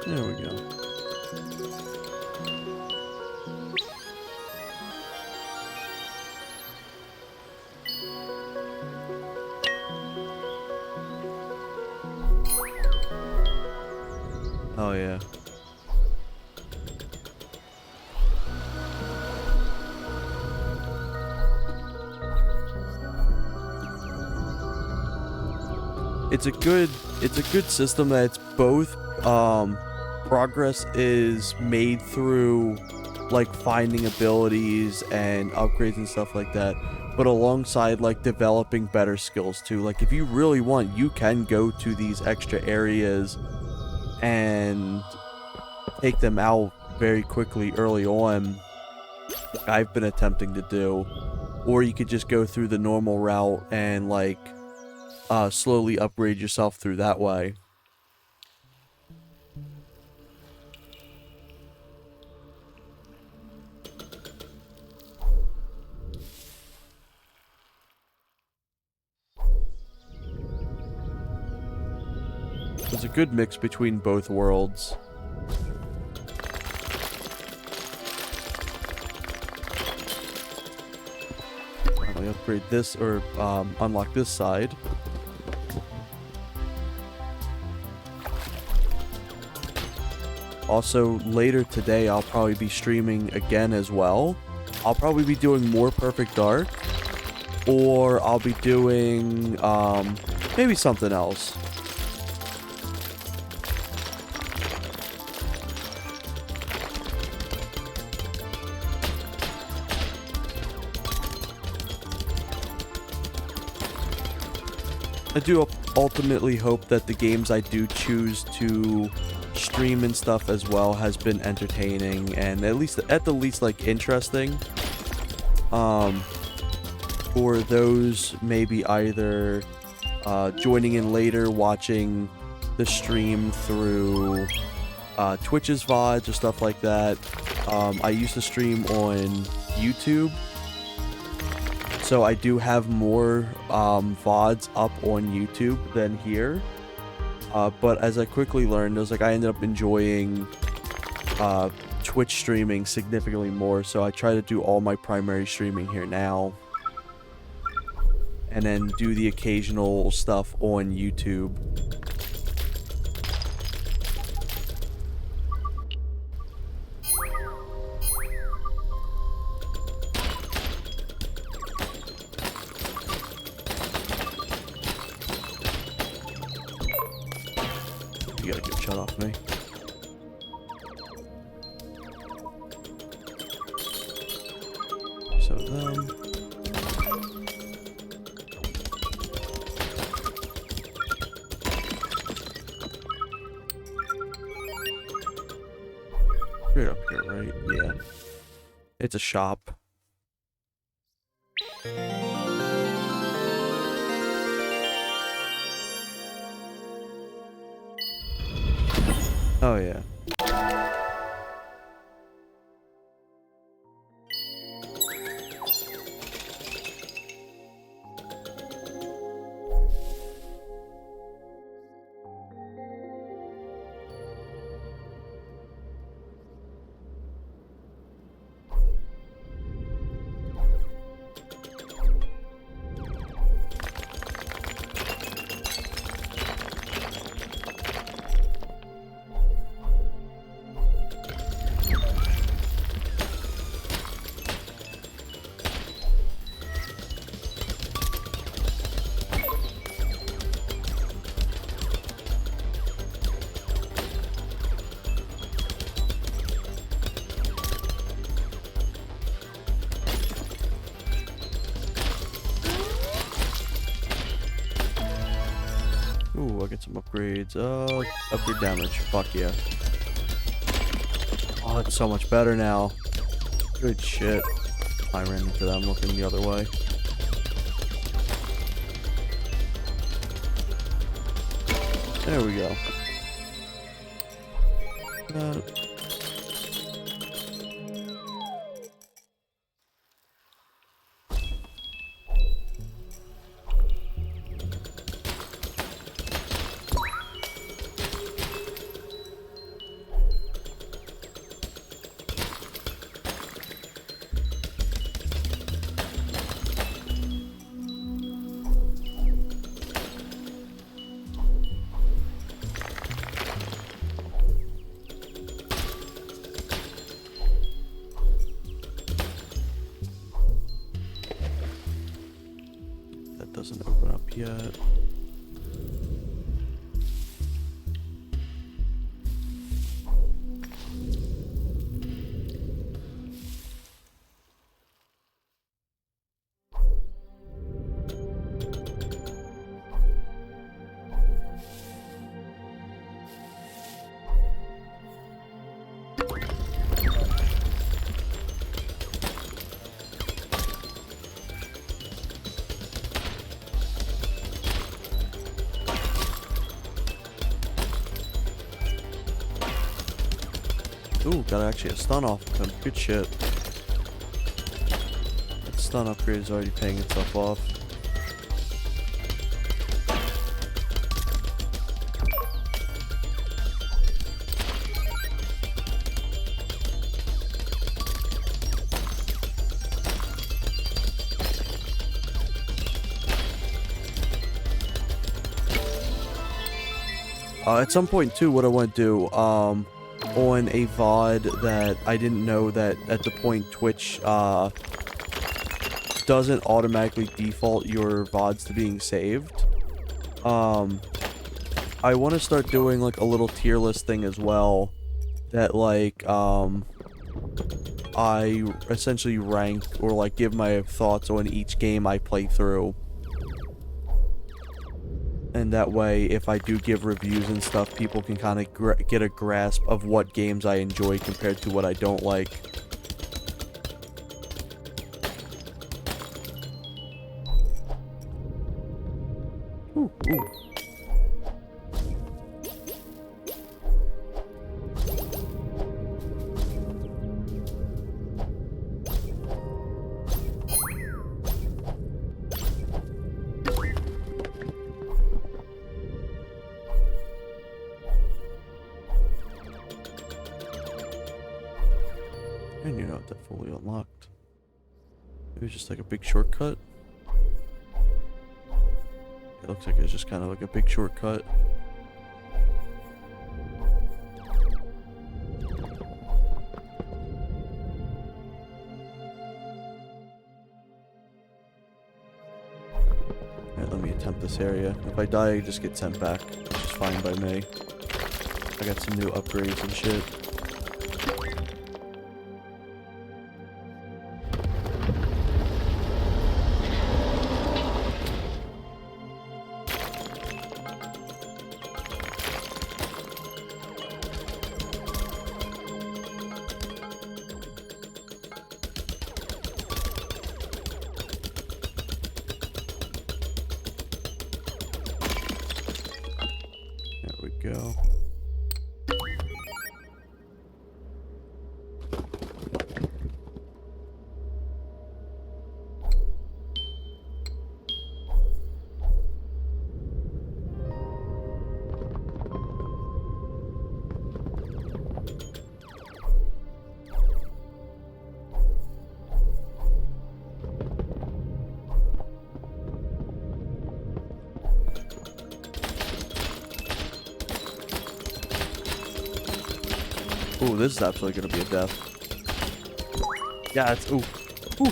Speaker 2: There we go. Oh yeah. It's a good system that it's both progress is made through like finding abilities and upgrades and stuff like that, but alongside like developing better skills too. Like if you really want, you can go to these extra areas and take them out very quickly early on. I've been attempting to do, or you could just go through the normal route and like slowly upgrade yourself through that way. There's a good mix between both worlds. Let me upgrade this, or unlock this side. Also, later today, I'll probably be streaming again as well. I'll probably be doing more Perfect Dark, or I'll be doing maybe something else. I do ultimately hope that the games I do choose to stream and stuff as well has been entertaining and at the least like interesting. For those maybe either joining in later, watching the stream through Twitch's VODs or stuff like that. I used to stream on YouTube, so I do have more VODs up on YouTube than here. But as I quickly learned, I ended up enjoying Twitch streaming significantly more, so I try to do all my primary streaming here now. And then do the occasional stuff on YouTube. You gotta get shut off me. So them. Straight up here, right? Yeah. It's a shop. Oh, yeah. Ooh, I get some upgrades. Upgrade damage. Fuck yeah. Oh, it's so much better now. Good shit. I ran into them looking the other way. There we go. That doesn't open up yet. Ooh, got actually a stun off of him. Good shit. That stun upgrade is already paying itself off. At some point too, what I want to do, on a VOD that I didn't know that at the point Twitch doesn't automatically default your VODs to being saved. I want to start doing like a little tier list thing as well that like I essentially rank or like give my thoughts on each game I play through. And that way, if I do give reviews and stuff, people can kind of get a grasp of what games I enjoy compared to what I don't like. Ooh, ooh. I didn't even know if that fully unlocked. It was just like a big shortcut. It looks like it's just kind of like a big shortcut. Alright, let me attempt this area. If I die, I just get sent back, which is fine by me. I got some new upgrades and shit. There we go. Ooh, this is absolutely gonna be a death. Yeah, it's ooh. Ooh.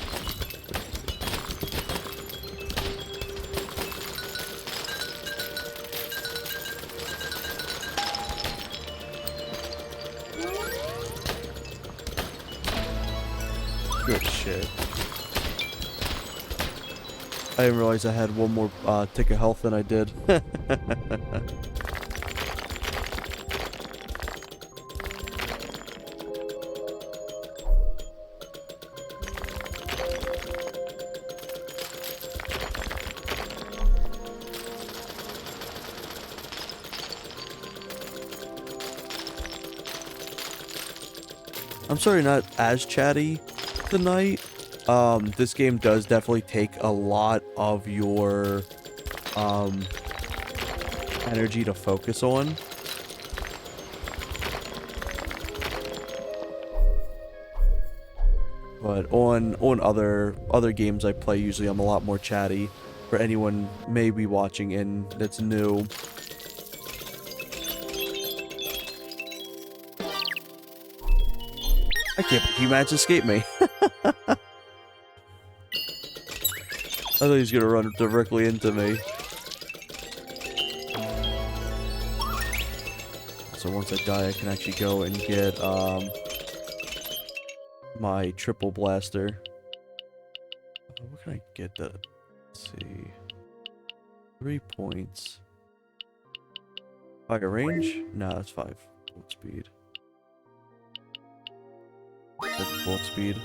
Speaker 2: Good shit. I didn't realize I had one more tick of health than I did. I'm sorry, not as chatty tonight. This game does definitely take a lot of your energy to focus on. But on other games I play, usually I'm a lot more chatty. For anyone maybe watching in that's new. I can't believe he managed to escape me. I thought he was gonna run directly into me. So once I die, I can actually go and get my triple blaster. What can I get that? Let's see. 3 points. Fire range? No, that's 5. Bullet speed. That's bullet speed.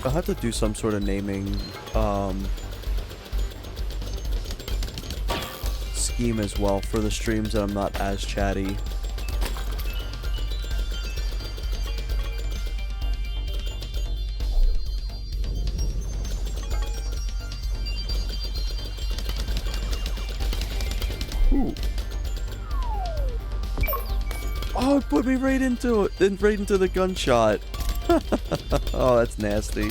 Speaker 2: I'll have to do some sort of naming scheme as well for the streams that I'm not as chatty. Ooh. Oh, it put me right into it, right into the gunshot. Oh, that's nasty.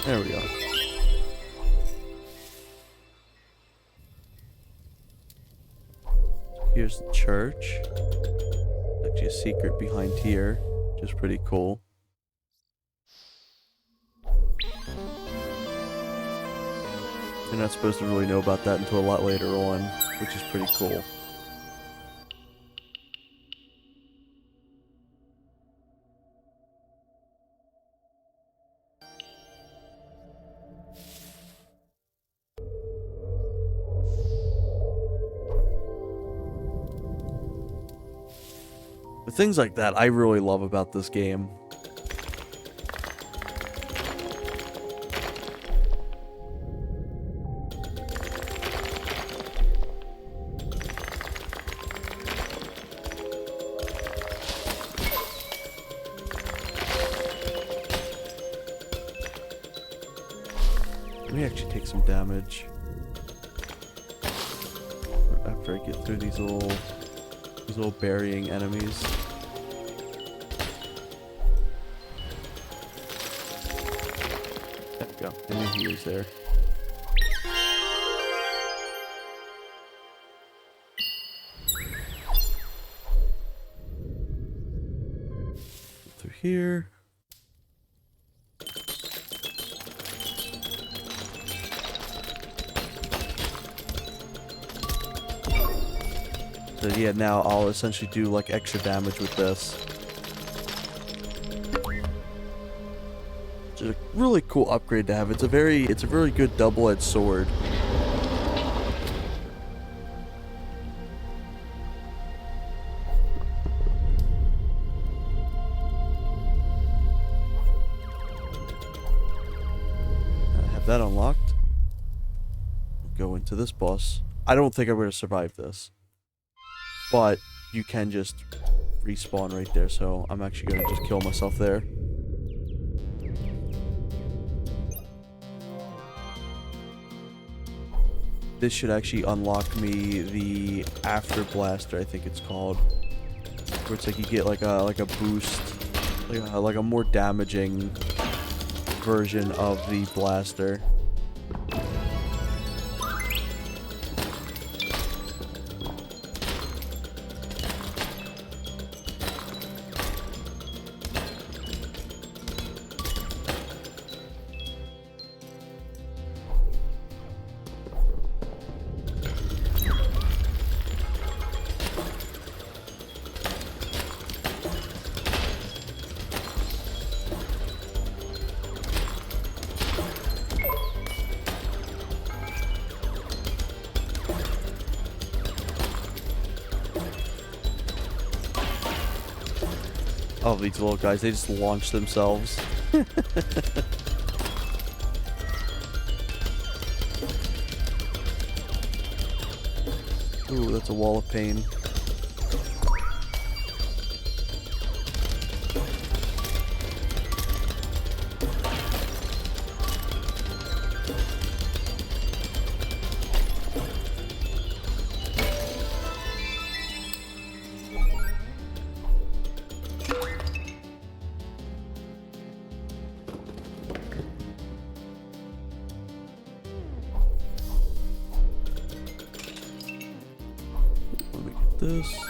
Speaker 2: There we go. Here's the church. Actually a secret behind here, which is pretty cool. You're not supposed to really know about that until a lot later on, which is pretty cool. The things like that I really love about this game. Let me actually take some damage after I get through these little burying enemies. There we go. I knew he was there. Through here. So yeah, now I'll essentially do like extra damage with this. It's a really cool upgrade to have. It's a very good double-edged sword. that unlocked. Go into this boss. I don't think I'm going to survive this. But you can just respawn right there, so I'm actually going to just kill myself there. This should actually unlock me the After Blaster, I think it's called. Where it's like you get like a boost, like a more damaging version of the blaster. Oh, these little guys, they just launch themselves. Ooh, that's a wall of pain. Let me get this.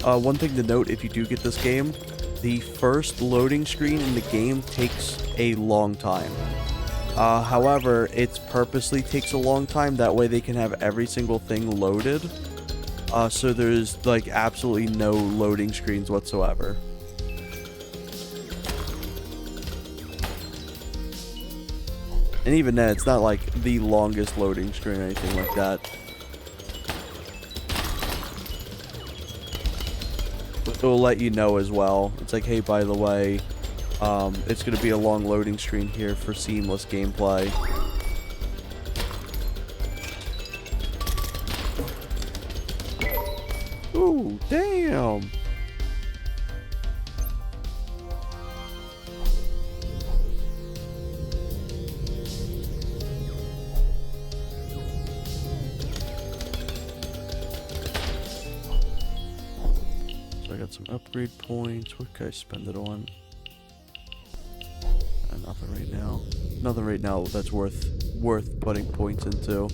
Speaker 2: One thing to note, if you do get this game, the first loading screen in the game takes a long time. However, it purposely takes a long time, that way they can have every single thing loaded. So there's like absolutely no loading screens whatsoever. And even then, it's not like the longest loading screen or anything like that. It'll let you know as well. It's like, hey, by the way, it's going to be a long loading screen here for seamless gameplay. Ooh, damn! I got some upgrade points. What can I spend it on? Nothing right now. Nothing right now that's worth putting points into.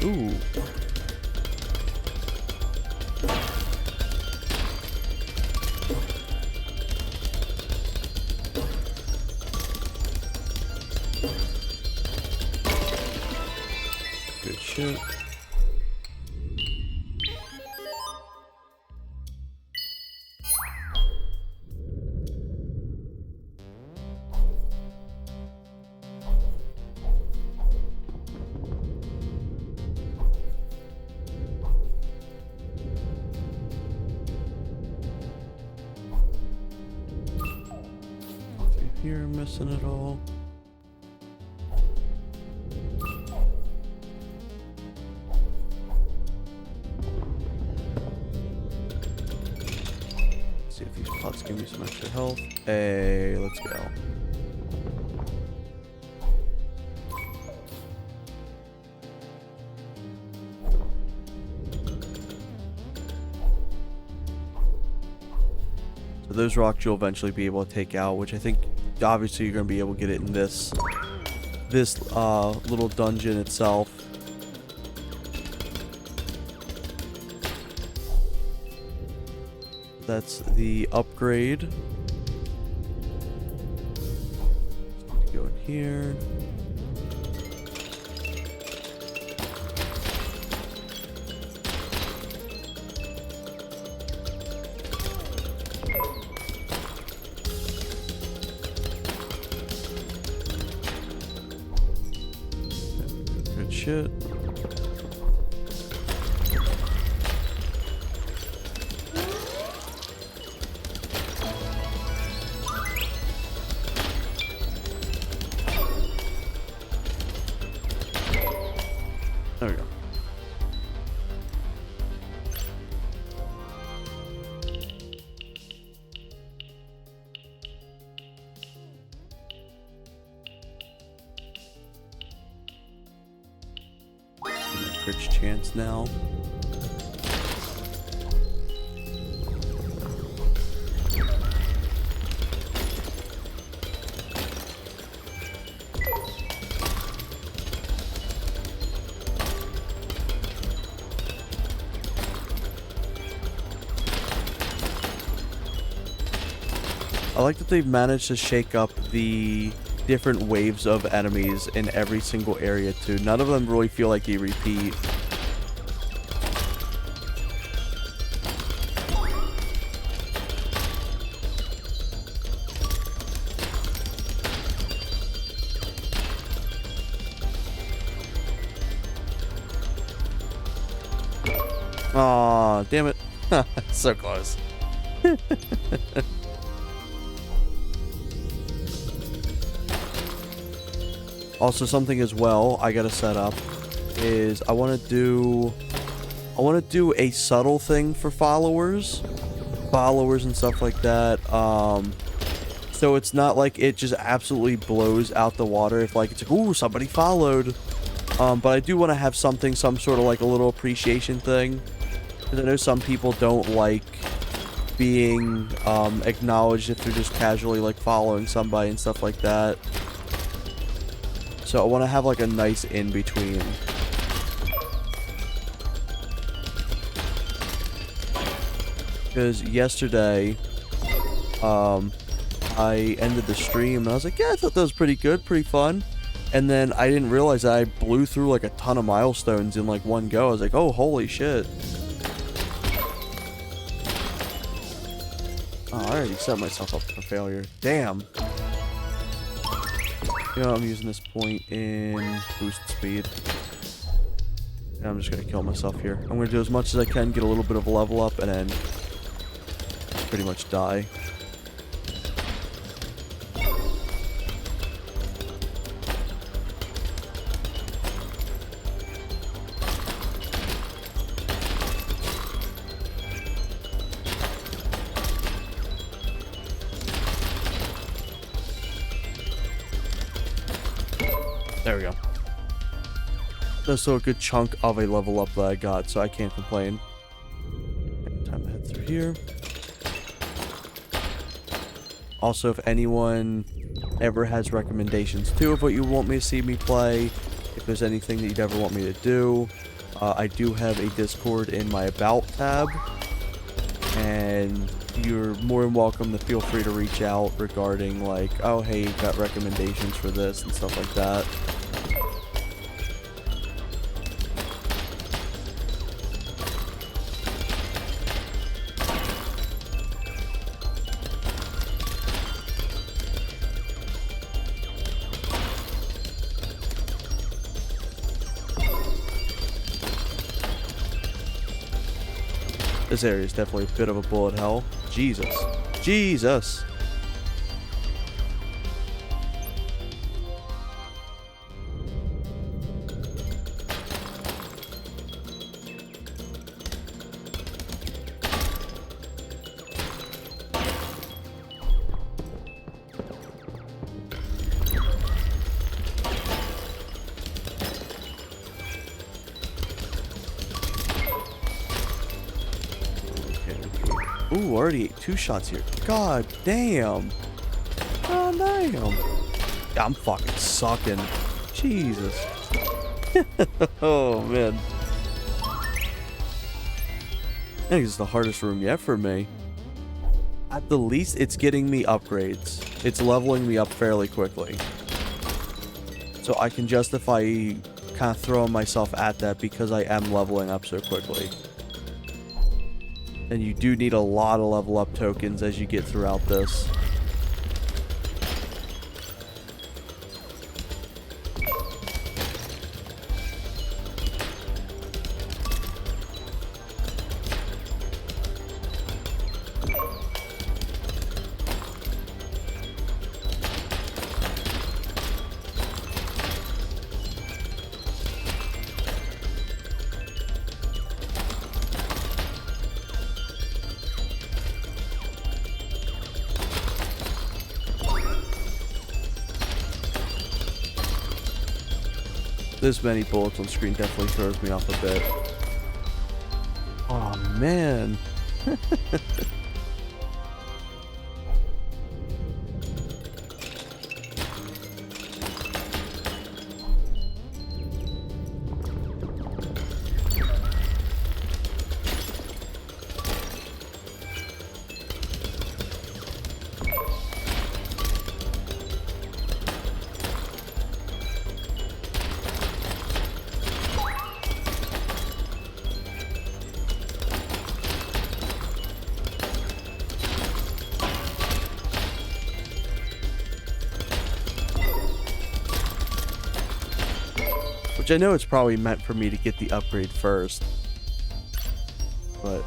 Speaker 2: Ooh. Good shit. Here, missing it all. Hey, let's go. So those rocks you'll eventually be able to take out, which I think obviously you're going to be able to get it in this little dungeon itself. That's the upgrade. Go in here. Good shit. There we go. Crit chance now. I like that they've managed to shake up the different waves of enemies in every single area too. None of them really feel like they repeat. Aw, damn it. So close. Also, something as well I gotta set up is I want to do a subtle thing for followers and stuff like that. So it's not like it just absolutely blows out the water if like it's like, ooh, somebody followed. But I do want to have some sort of like a little appreciation thing, because I know some people don't like being acknowledged if they're just casually like following somebody and stuff like that. So I want to have like a nice in-between. Because yesterday, I ended the stream and I was like, yeah, I thought that was pretty good, pretty fun. And then I didn't realize that I blew through like a ton of milestones in like one go. I was like, oh, holy shit. Oh, I already set myself up for failure. Damn. You know, I'm using this point in boost speed. And I'm just going to kill myself here. I'm going to do as much as I can, get a little bit of a level up, and then pretty much die. There we go. That's still a good chunk of a level up that I got, so I can't complain. Time to head through here. Also, if anyone ever has recommendations too of what you want me to see me play, if there's anything that you'd ever want me to do, I do have a Discord in my About tab, and you're more than welcome to feel free to reach out regarding like, oh hey, you got recommendations for this and stuff like that. This area is definitely a bit of a bullet hell. Jesus. Jesus! Ooh, already 2 shots here. God damn. God damn. I'm fucking sucking. Jesus. Oh, man. I think it's the hardest room yet for me. At the least, it's getting me upgrades. It's leveling me up fairly quickly. So I can justify kind of throwing myself at that because I am leveling up so quickly. And you do need a lot of level up tokens as you get throughout this. This many bullets on screen definitely throws me off a bit. Oh, man. Which I know it's probably meant for me to get the upgrade first. But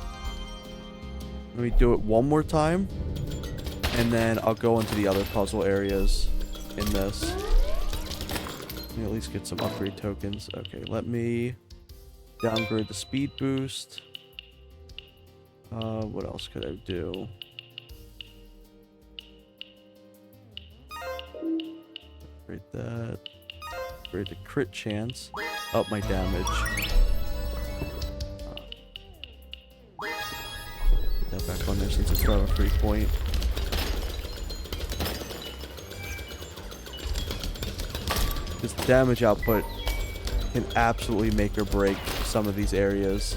Speaker 2: let me do it one more time. And then I'll go into the other puzzle areas in this. Let me at least get some upgrade tokens. Okay, let me downgrade the speed boost. What else could I do? Upgrade that. Upgrade the crit chance. Up my damage. Put that back on there since it's not a free point. This damage output can absolutely make or break some of these areas.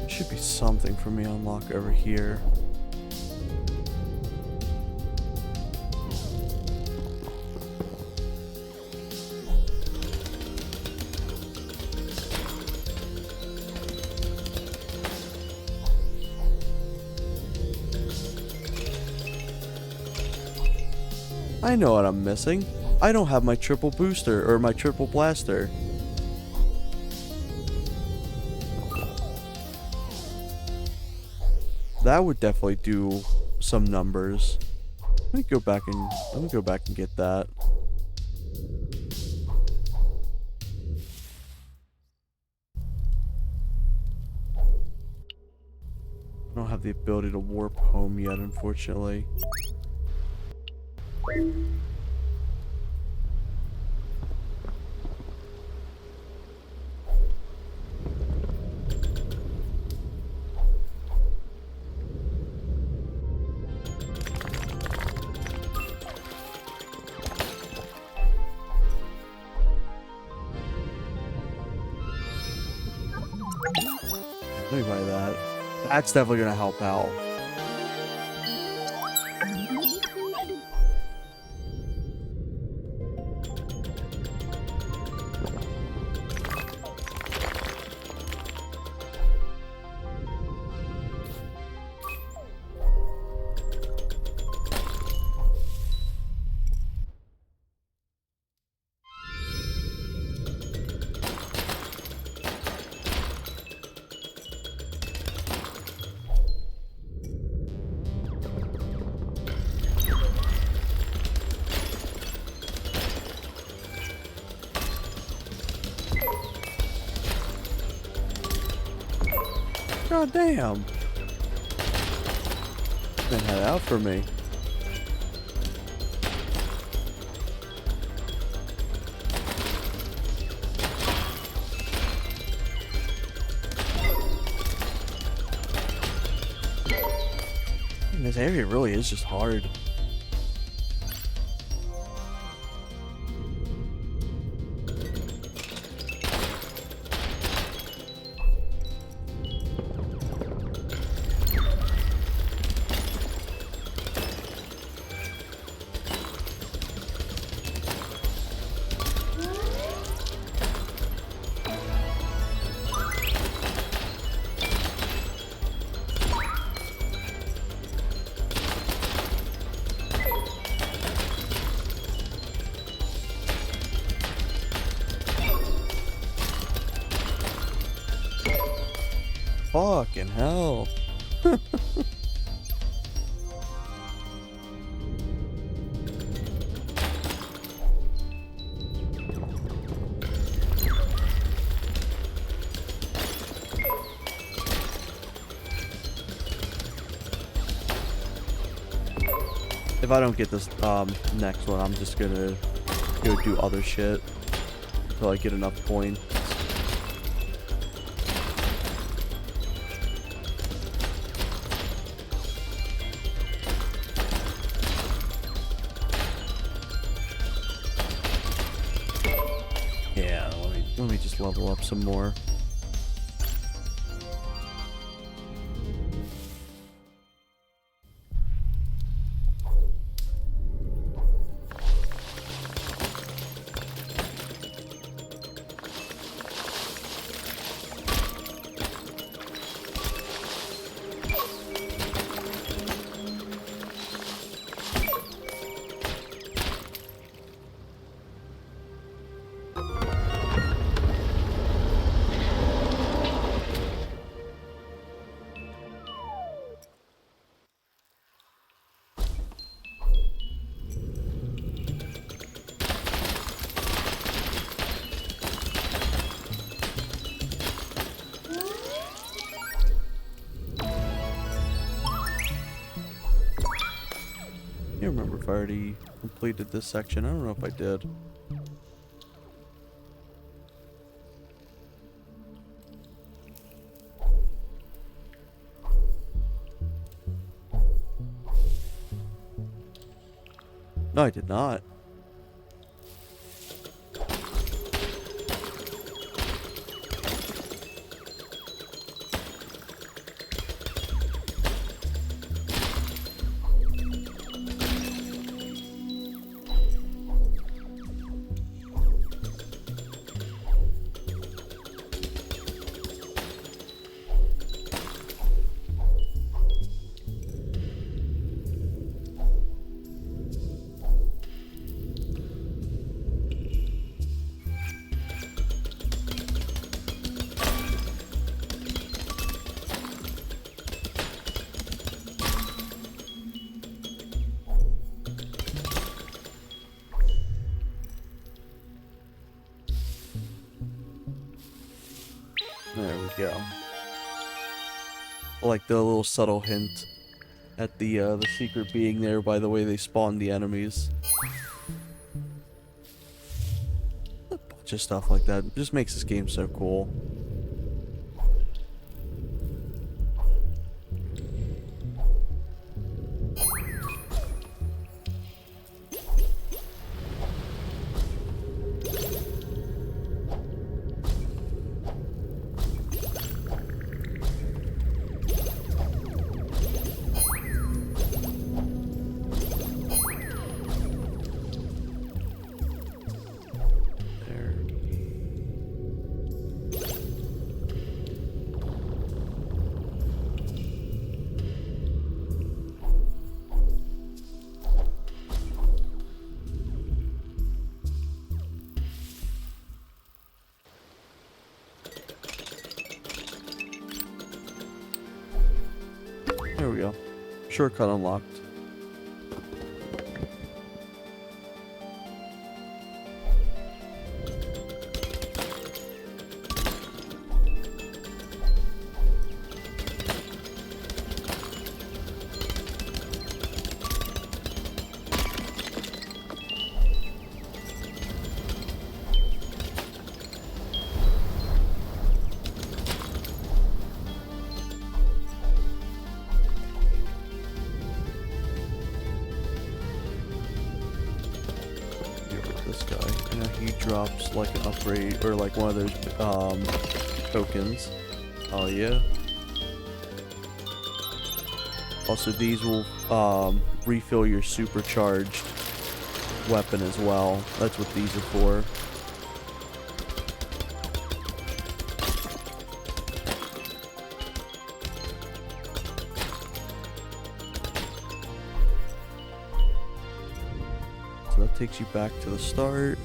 Speaker 2: Should be something for me to unlock over here. I know what I'm missing. I don't have my triple booster or my triple blaster. That would definitely do some numbers. Let me go back and get that. I don't have the ability to warp home yet, unfortunately. Let me buy that. That's definitely gonna help out. God damn. Been head out for me.
Speaker 1: Man, this area really is just hard.
Speaker 2: Fucking hell. If I don't get this next one, I'm just gonna go do other shit until I get enough points. Yeah, let me just level up some more. I can't remember if I already completed this section. I don't know if I did. No, I did not. There we go. I like the little subtle hint at the secret being there by the way they spawn the enemies. A bunch of stuff like that. It just makes this game so cool. There we go. Shortcut unlocked. he drops like an upgrade or like one of those tokens. Oh yeah. Also, these will refill your supercharged weapon as well. That's what these are for. So that takes you back to the start.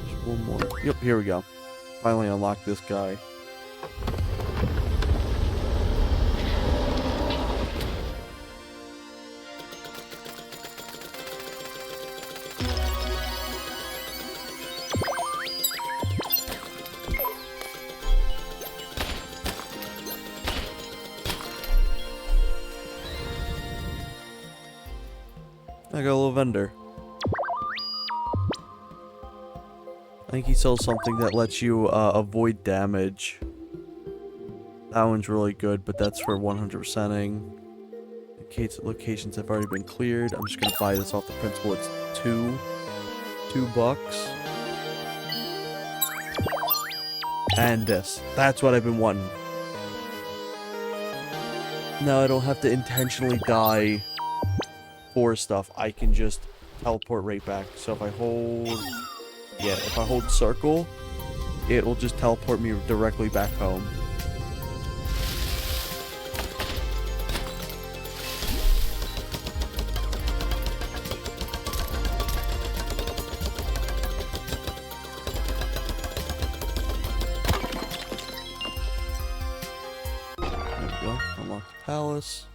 Speaker 2: Just one more. Yep, here we go. Finally unlocked this guy. I got a little vendor. I think he sells something that lets you avoid damage. That one's really good, but that's for 100%ing. Indicates that locations have already been cleared. I'm just gonna buy this off the principle it's $2. And this. That's what I've been wanting. Now I don't have to intentionally die for stuff. I can just teleport right back. So if I hold... yeah, if I hold circle, it will just teleport me directly back home. There we go. Unlock the palace.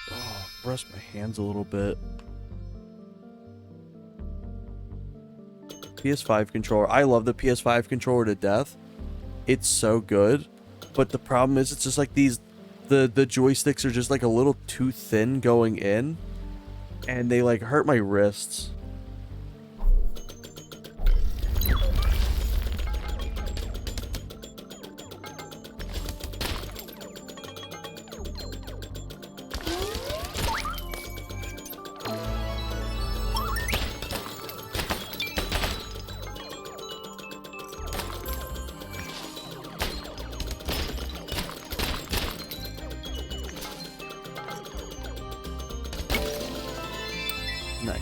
Speaker 2: Oh, rest my hands a little bit. PS5 controller. I love the PS5 controller to death. It's so good. But the problem is it's just like these... The joysticks are just like a little too thin going in. And they like hurt my wrists. Nice.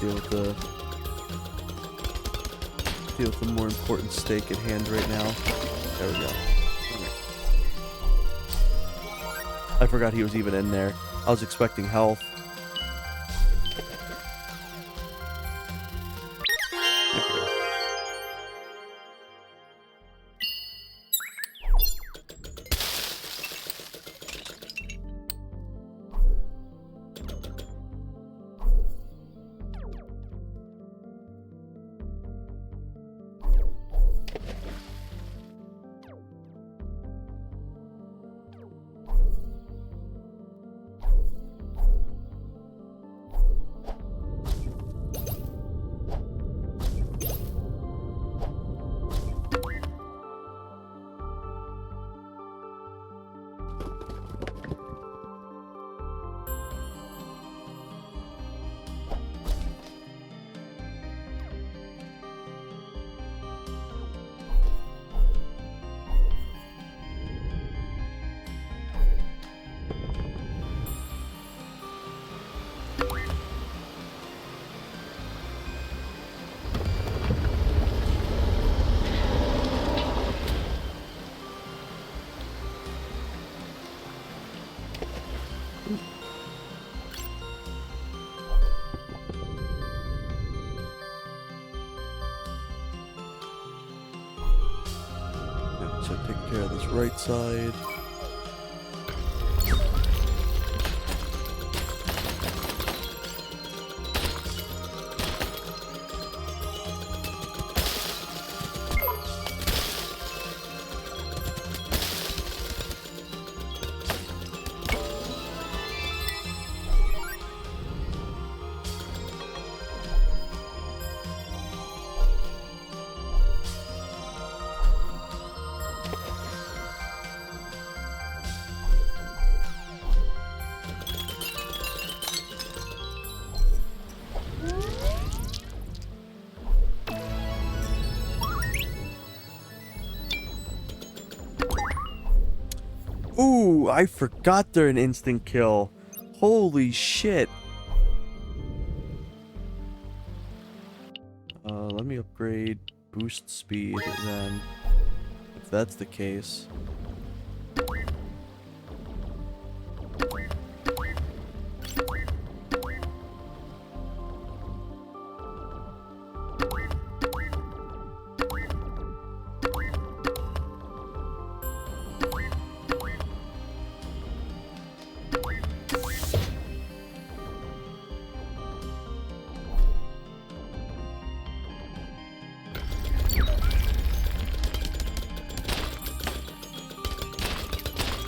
Speaker 2: Deal with the more important stake at hand right now. There we go. I forgot he was even in there. I was expecting health. this right side. Ooh, I forgot they're an instant kill. Holy shit. Let me upgrade boost speed then, if that's the case.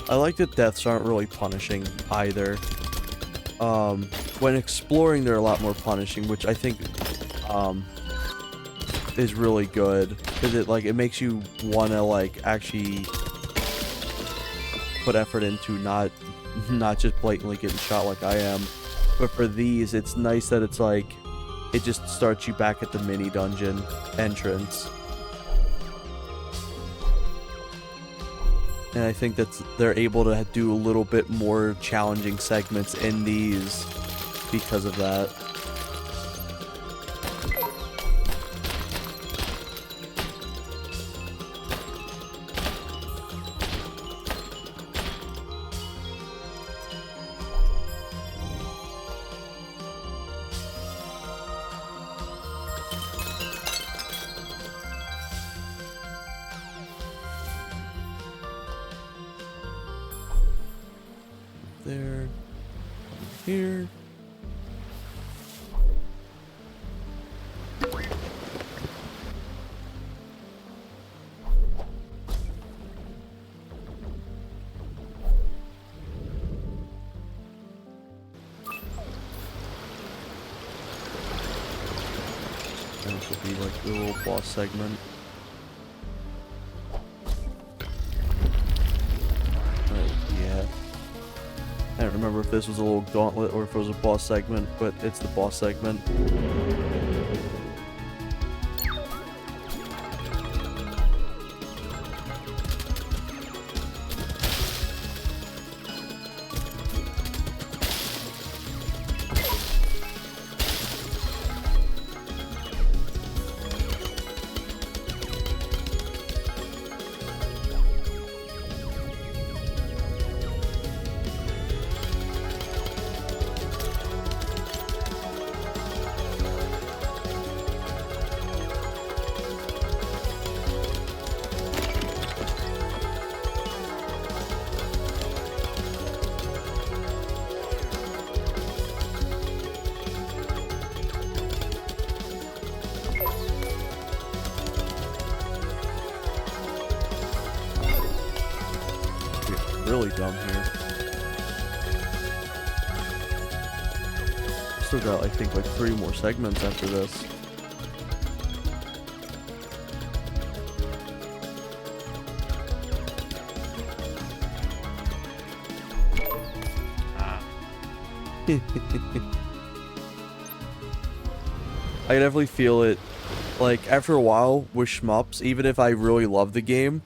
Speaker 2: I like that deaths aren't really punishing either. When exploring, they're a lot more punishing, which I think is really good, because it makes you want to actually put effort into not just blatantly getting shot like I am. But for these, it's nice that it's it just starts you back at the mini dungeon entrance. And I think they're able to do a little bit more challenging segments in these because of that. There, here. And this will be the little boss segment. Yeah. I don't remember if this was a little gauntlet or if it was a boss segment, but it's the boss segment. Really dumb here. Still got, I think, 3 more segments after this. I definitely feel it. After a while with shmups, even if I really love the game,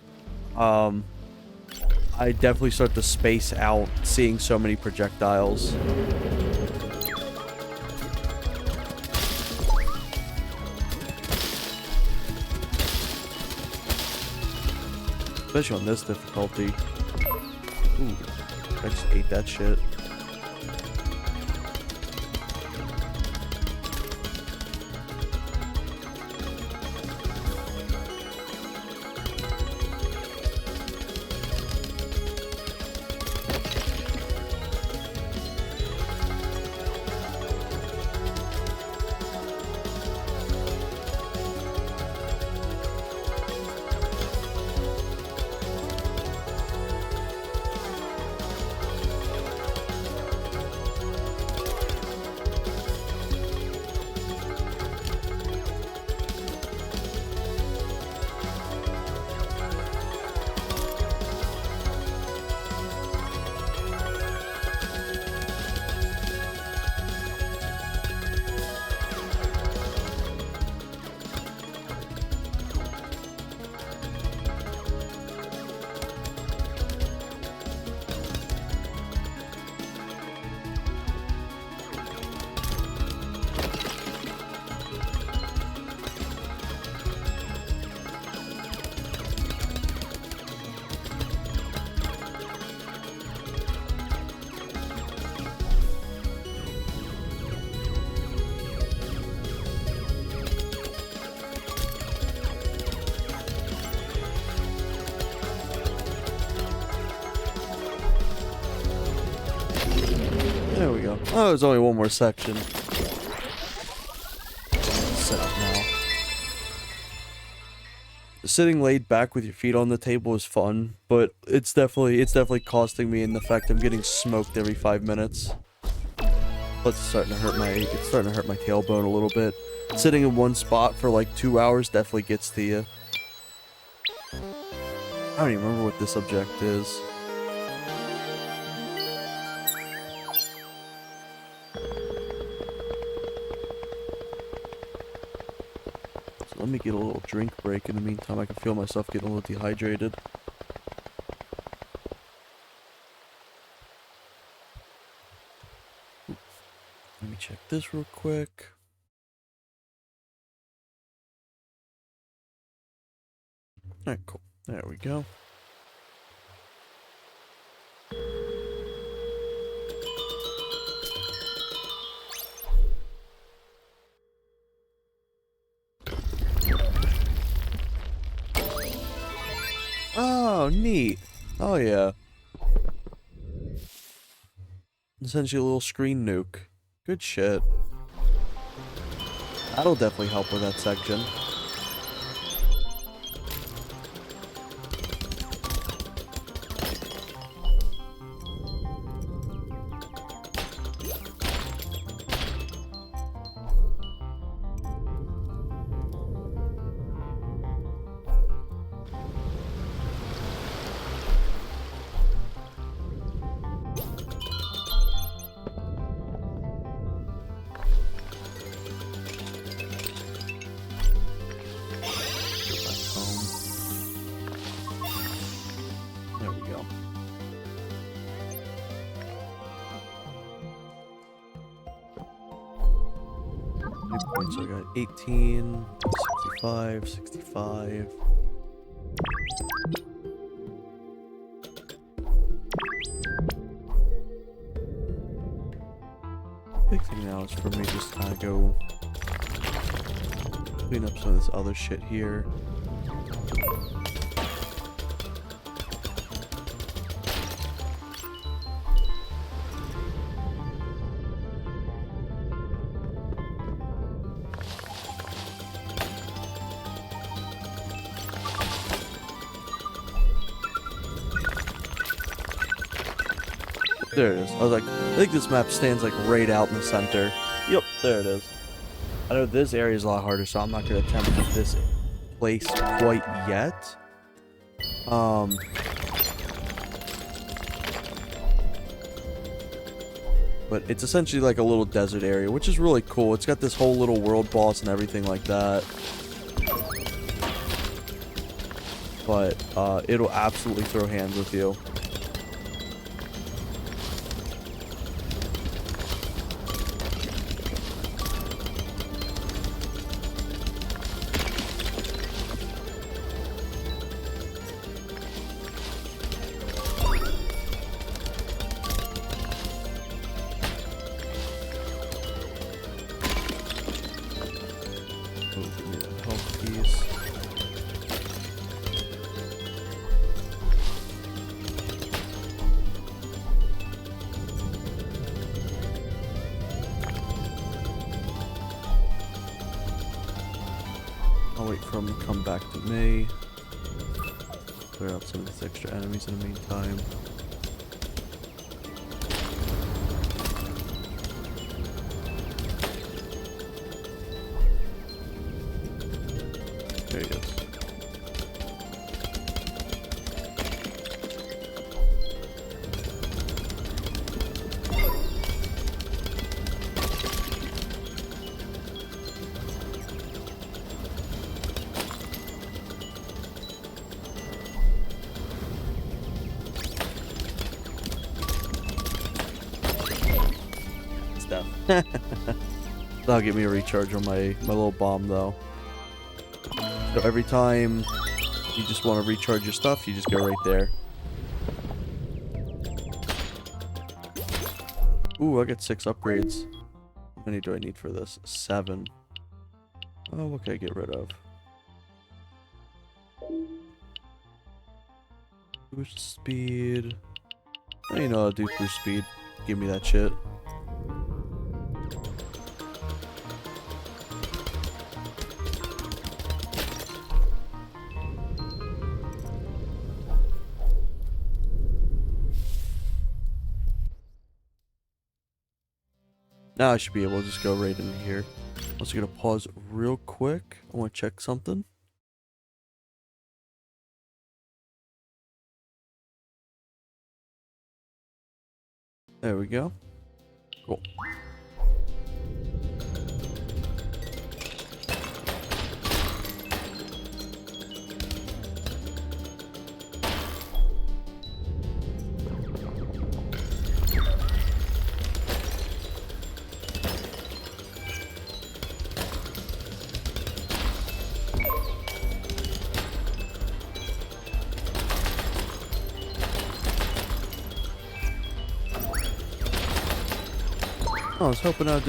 Speaker 2: I definitely start to space out seeing so many projectiles. Especially on this difficulty. Ooh, I just ate that shit. There we go. Oh, there's only one more section. Set up now. Sitting laid back with your feet on the table is fun, but it's definitely costing me in the fact I'm getting smoked every 5 minutes. Plus it's starting to hurt my tailbone a little bit. Sitting in one spot for like 2 hours definitely gets to you. I don't even remember what this object is. So let me get a little drink break in the meantime. I can feel myself getting a little dehydrated. Let me check this real quick. Alright, cool. There we go. Oh, neat. Oh, yeah. Essentially a little screen nuke. Good shit. That'll definitely help with that section. There we go. New points, so I got 18, 65, 65. Big thing now is for me just kind of go clean up some of this other shit here. There it is. I was like, I think this map stands like right out in the center. Yep, there it is. I know this area is a lot harder, so I'm not going to attempt this place quite yet. But it's essentially like a little desert area, which is really cool. It's got this whole little world boss and everything like that. But it'll absolutely throw hands with you. Give me that health piece. I'll wait for him to come back to me. Clear out some of these extra enemies in the meantime. There he goes. Stuff. That'll give me a recharge on my little bomb though. So every time you just want to recharge your stuff, you just go right there. Ooh, I got 6 upgrades. How many do I need for this? 7. Oh, what can I get rid of? Boost speed. I know how to do boost speed. Give me that shit. Now I should be able to just go right in here. I'm also gonna pause real quick. I want to check something. There we go. Cool. Oh, I was hoping I'd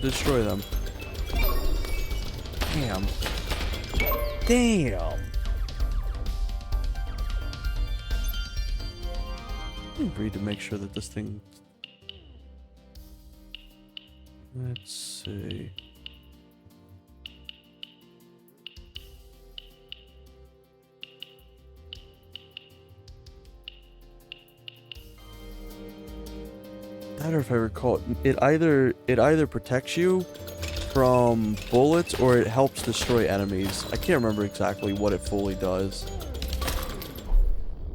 Speaker 2: destroy them. Damn. Damn. I read to make sure that this thing. Let's see. That, or if I recall, it either protects you from bullets or it helps destroy enemies. I can't remember exactly what it fully does.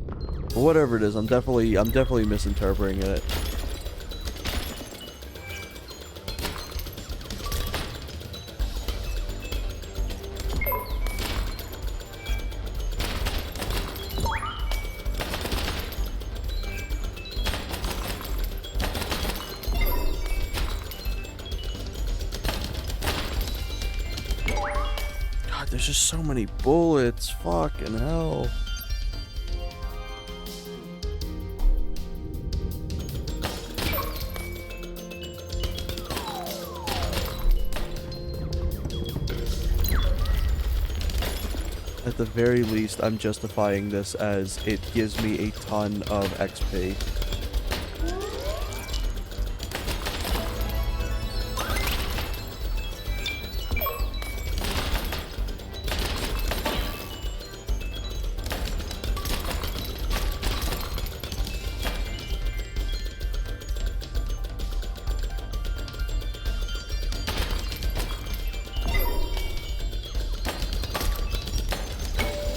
Speaker 2: But whatever it is, I'm definitely misinterpreting it. There's just so many bullets. Fucking hell. At the very least, I'm justifying this as it gives me a ton of XP.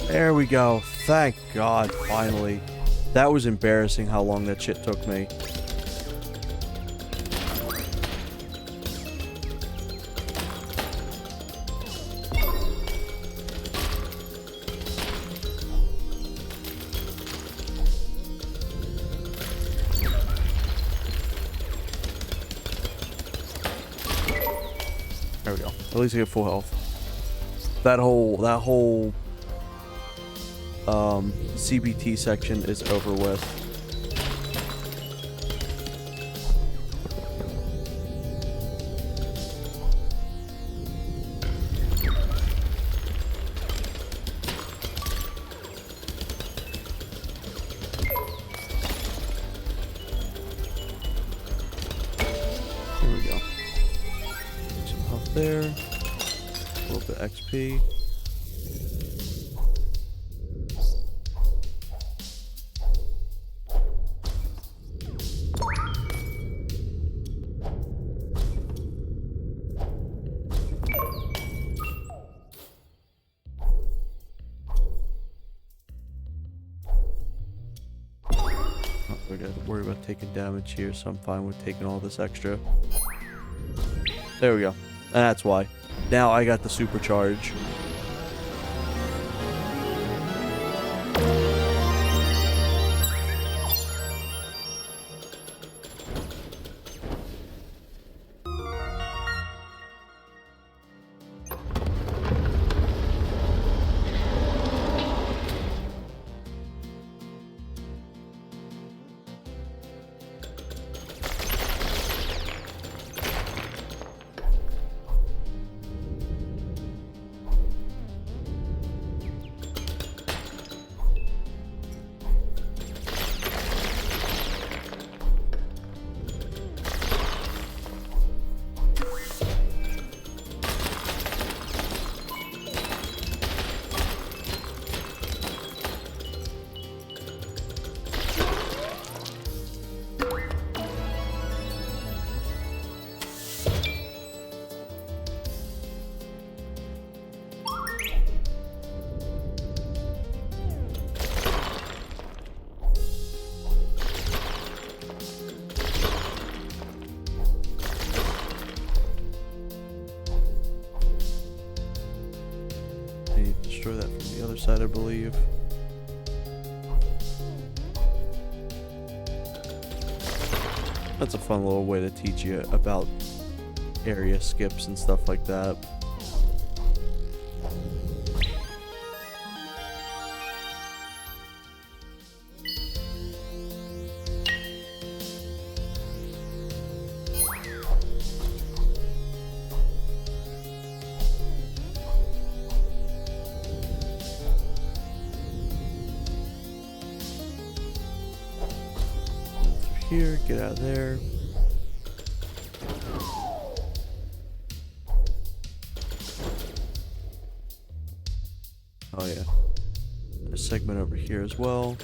Speaker 2: There we go. Thank God, finally. That was embarrassing how long that shit took me. There we go. At least I get full health. That whole CBT section is over with. There we go. Some health there. A little bit XP. We gotta worry about taking damage here, so I'm fine with taking all this extra. There we go. And that's why. Now I got the supercharge. other side, I believe. That's a fun little way to teach you about area skips and stuff like that. Here, get out of there. Oh yeah. There's a segment over here as well.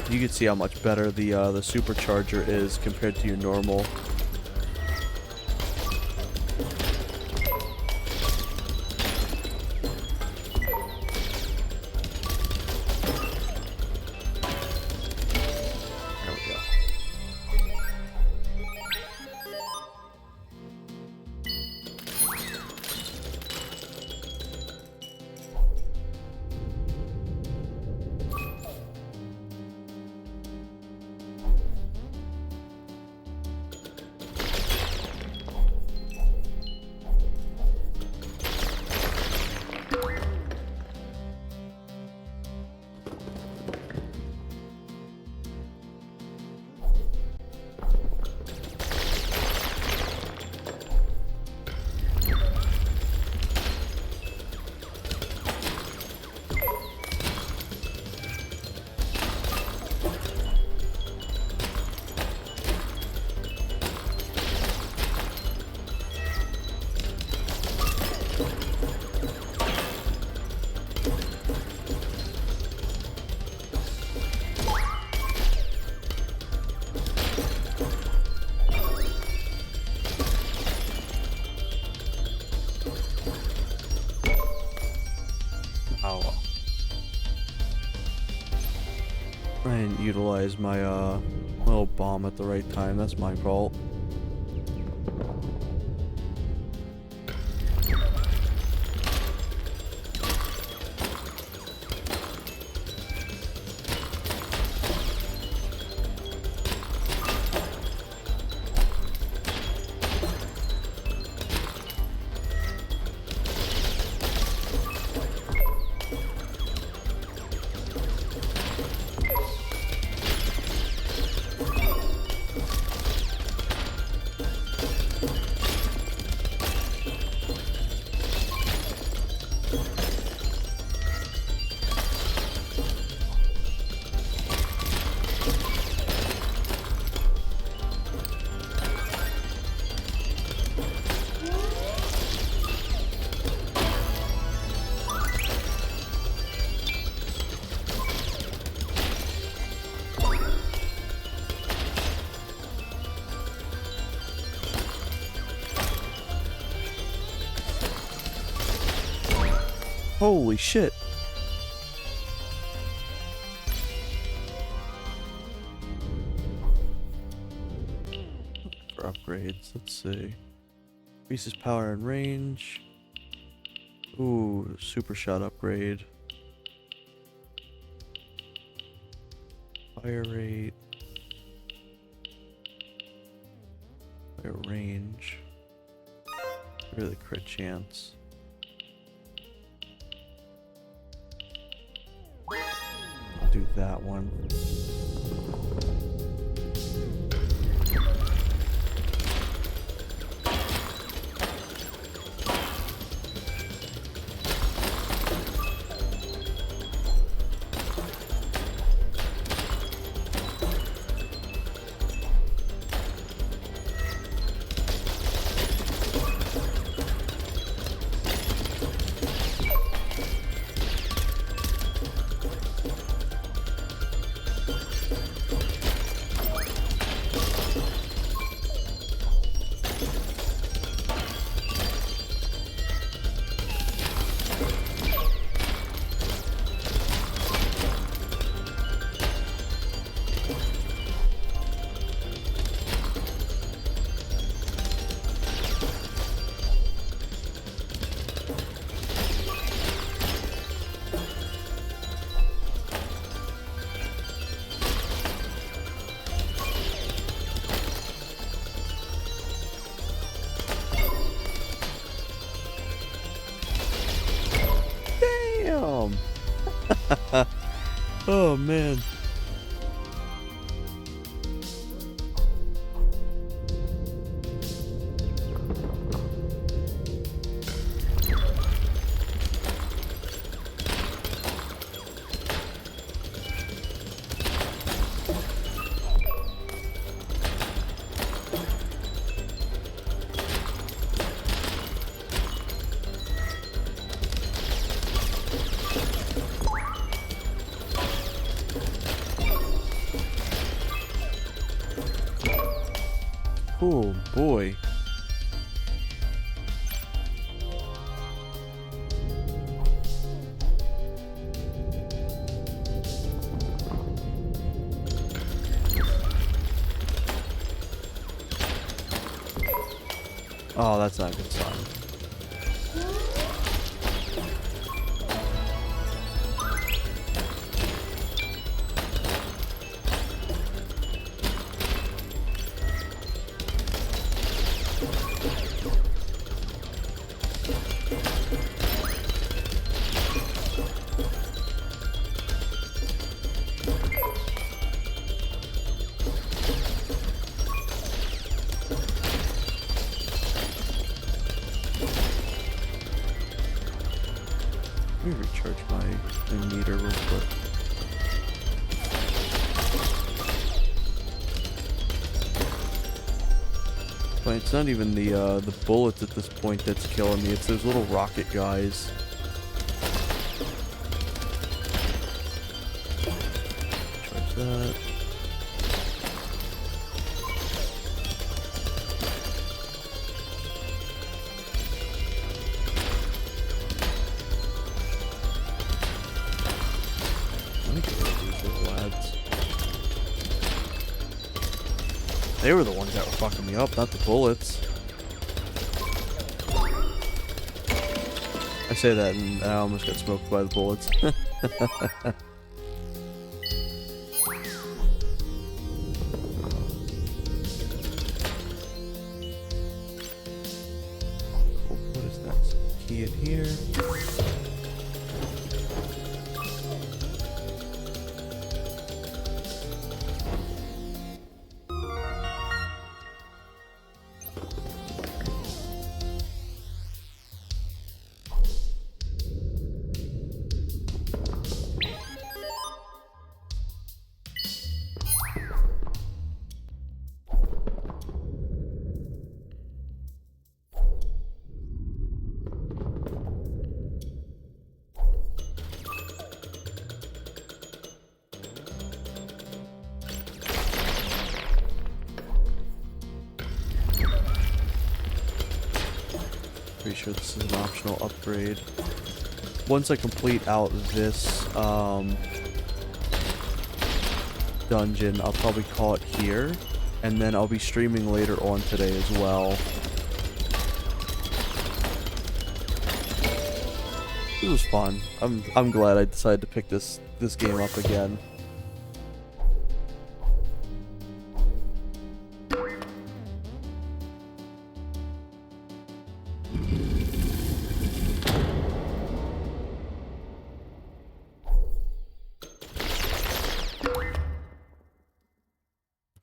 Speaker 2: You can see how much better the supercharger is compared to your normal. There we go. I didn't utilize my little bomb at the right time. That's my fault. Holy shit. For upgrades, let's see. Increases power and range. Ooh, super shot upgrade. Fire rate. Fire range. Really crit chance. Do that one. Oh, man. Oh, boy. Oh, that's not a good sign. Let me recharge my meter real quick. But it's not even the bullets at this point that's killing me. It's those little rocket guys. Charge that. Let me get rid of these little lads. They were the ones that were fucking me up, not the bullets. I say that and I almost got smoked by the bullets. Cool. What is that? Key in here. Pretty sure this is an optional upgrade. Once I complete out this dungeon, I'll probably call it here, and then I'll be streaming later on today as well. It was fun. I'm glad I decided to pick this game up again.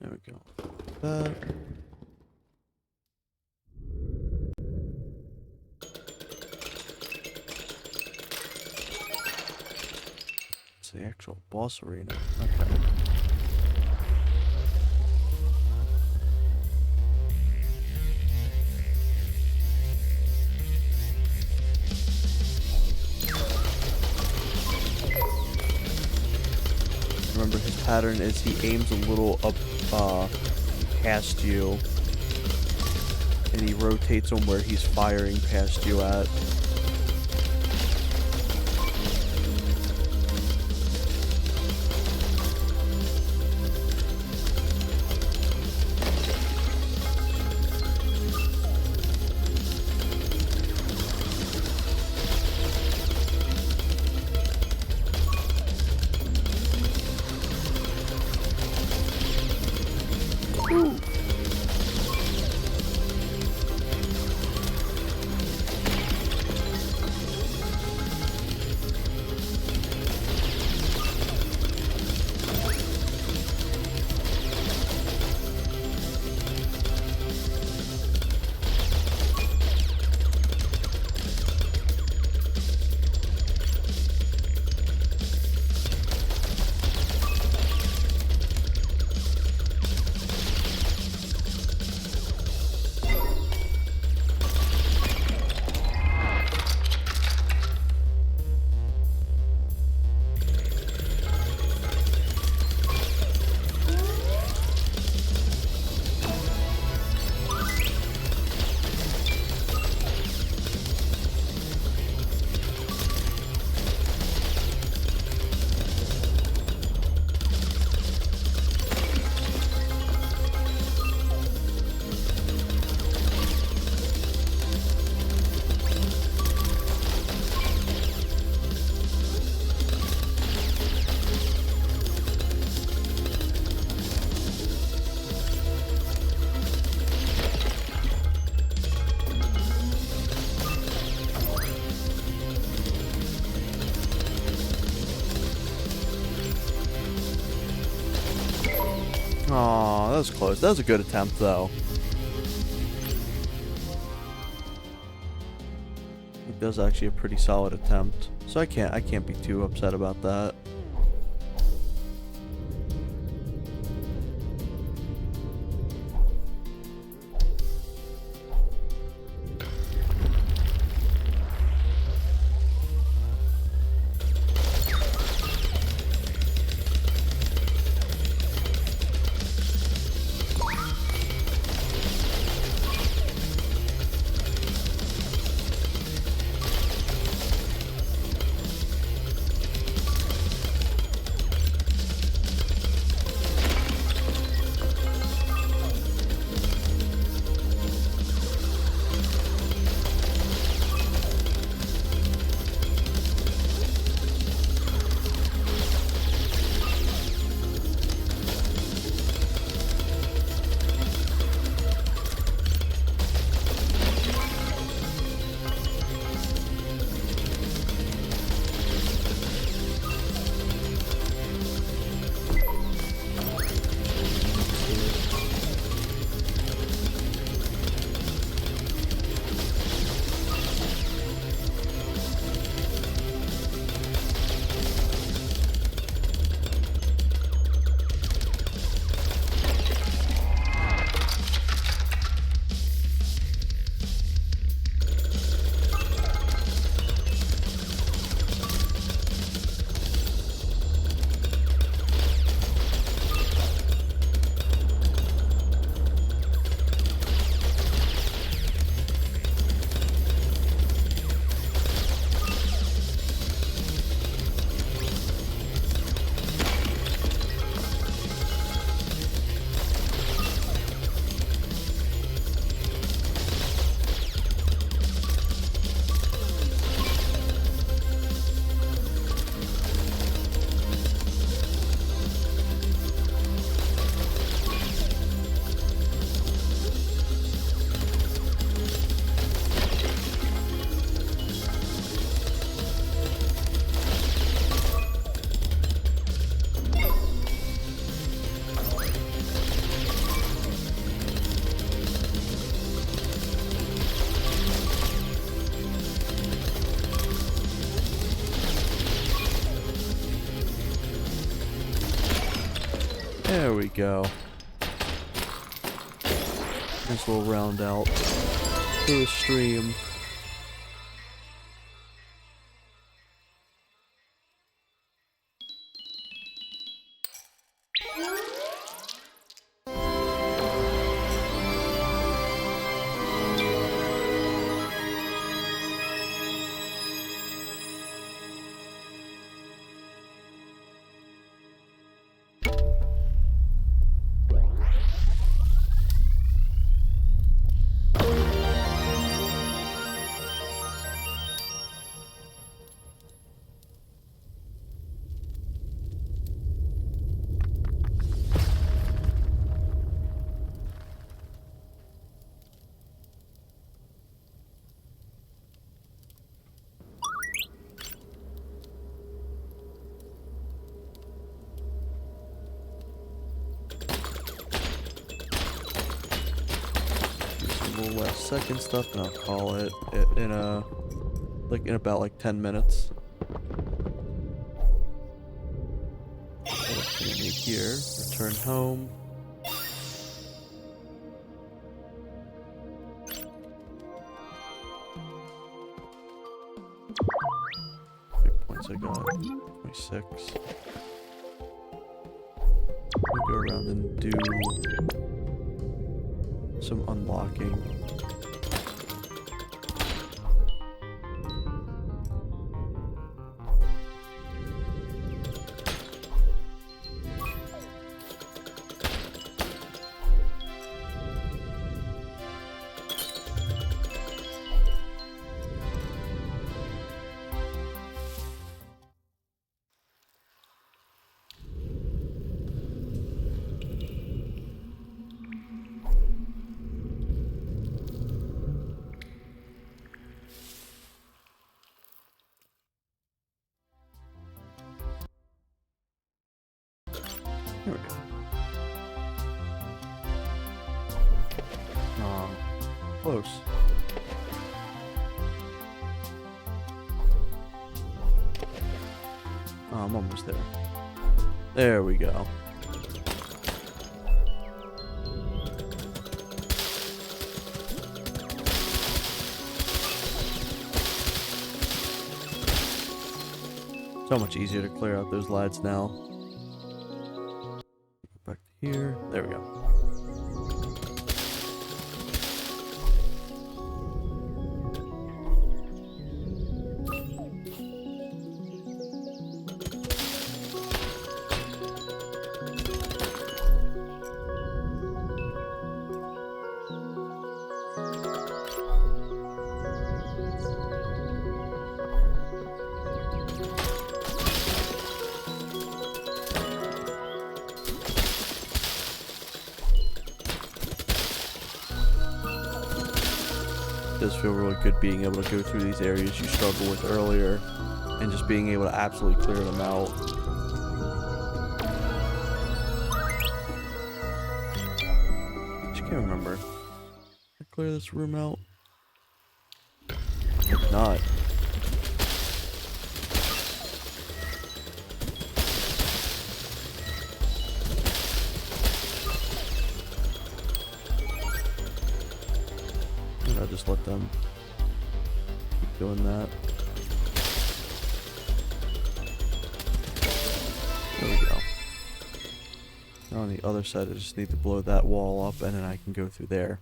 Speaker 2: There we go. That. It's the actual boss arena. Okay. Remember, his pattern is he aims a little up past you, and he rotates on where he's firing past you at. was close. That was a good attempt, though. That was actually a pretty solid attempt. So I can't be too upset about that. There we go. This will round out the stream. Last second stuff, and I'll call it in about 10 minutes. What else do we need here? Return home. 3 points I got. 26. We'll go around and do some unlocking. close. Oh, I'm almost there. There we go. So much easier to clear out those lads now. Back to here. There we go. It does feel really good being able to go through these areas you struggled with earlier and just being able to absolutely clear them out. I just can't remember. Did I clear this room out? If not. I'll just let them keep doing that. There we go. Now on the other side, I just need to blow that wall up and then I can go through there.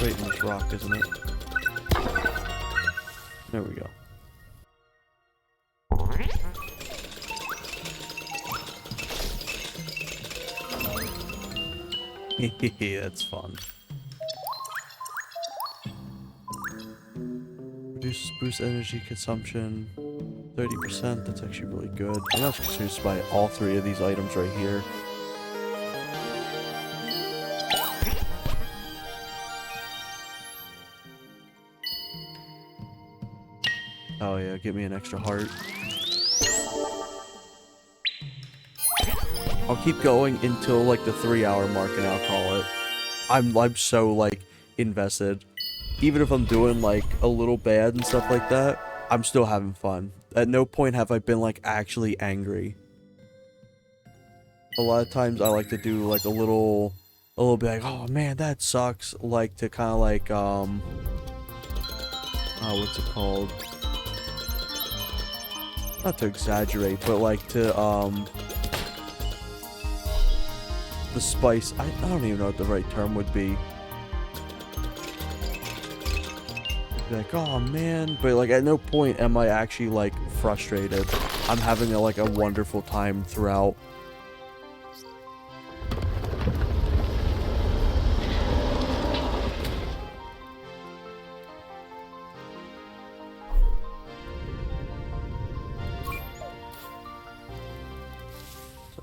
Speaker 2: Right in this rock, isn't it? There we go. That's fun. Boost energy consumption 30%. That's actually really good. I'm not confused by all three of these items right here. Oh yeah, give me an extra heart. I'll keep going until like the 3-hour mark and I'll call it. I'm so like invested. Even if I'm doing like a little bad and stuff like that, I'm still having fun. At no point have I been like actually angry. A lot of times I like to do like a little bit like, oh man, that sucks. Like to kind of like what's it called? Not to exaggerate, but like to the spice. I don't even know what the right term would be. Be like, oh man, but like at no point am I actually like frustrated. I'm having like a wonderful time throughout.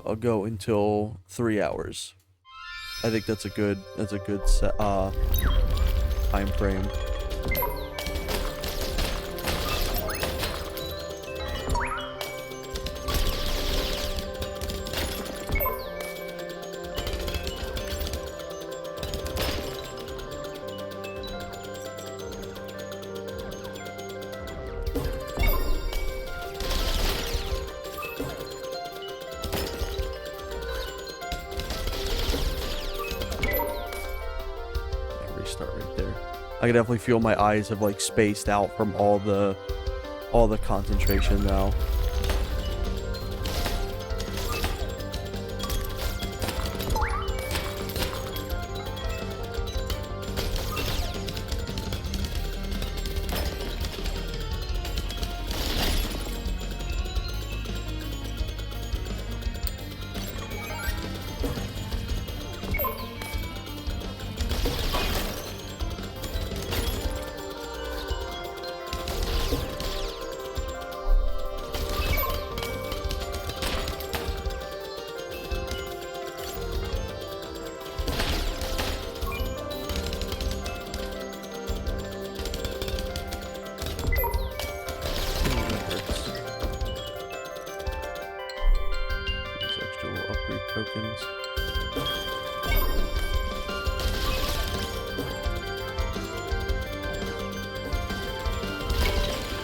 Speaker 2: I'll go until 3 hours. I think that's a good time frame. Restart right there. I can definitely feel my eyes have like spaced out from all the concentration now.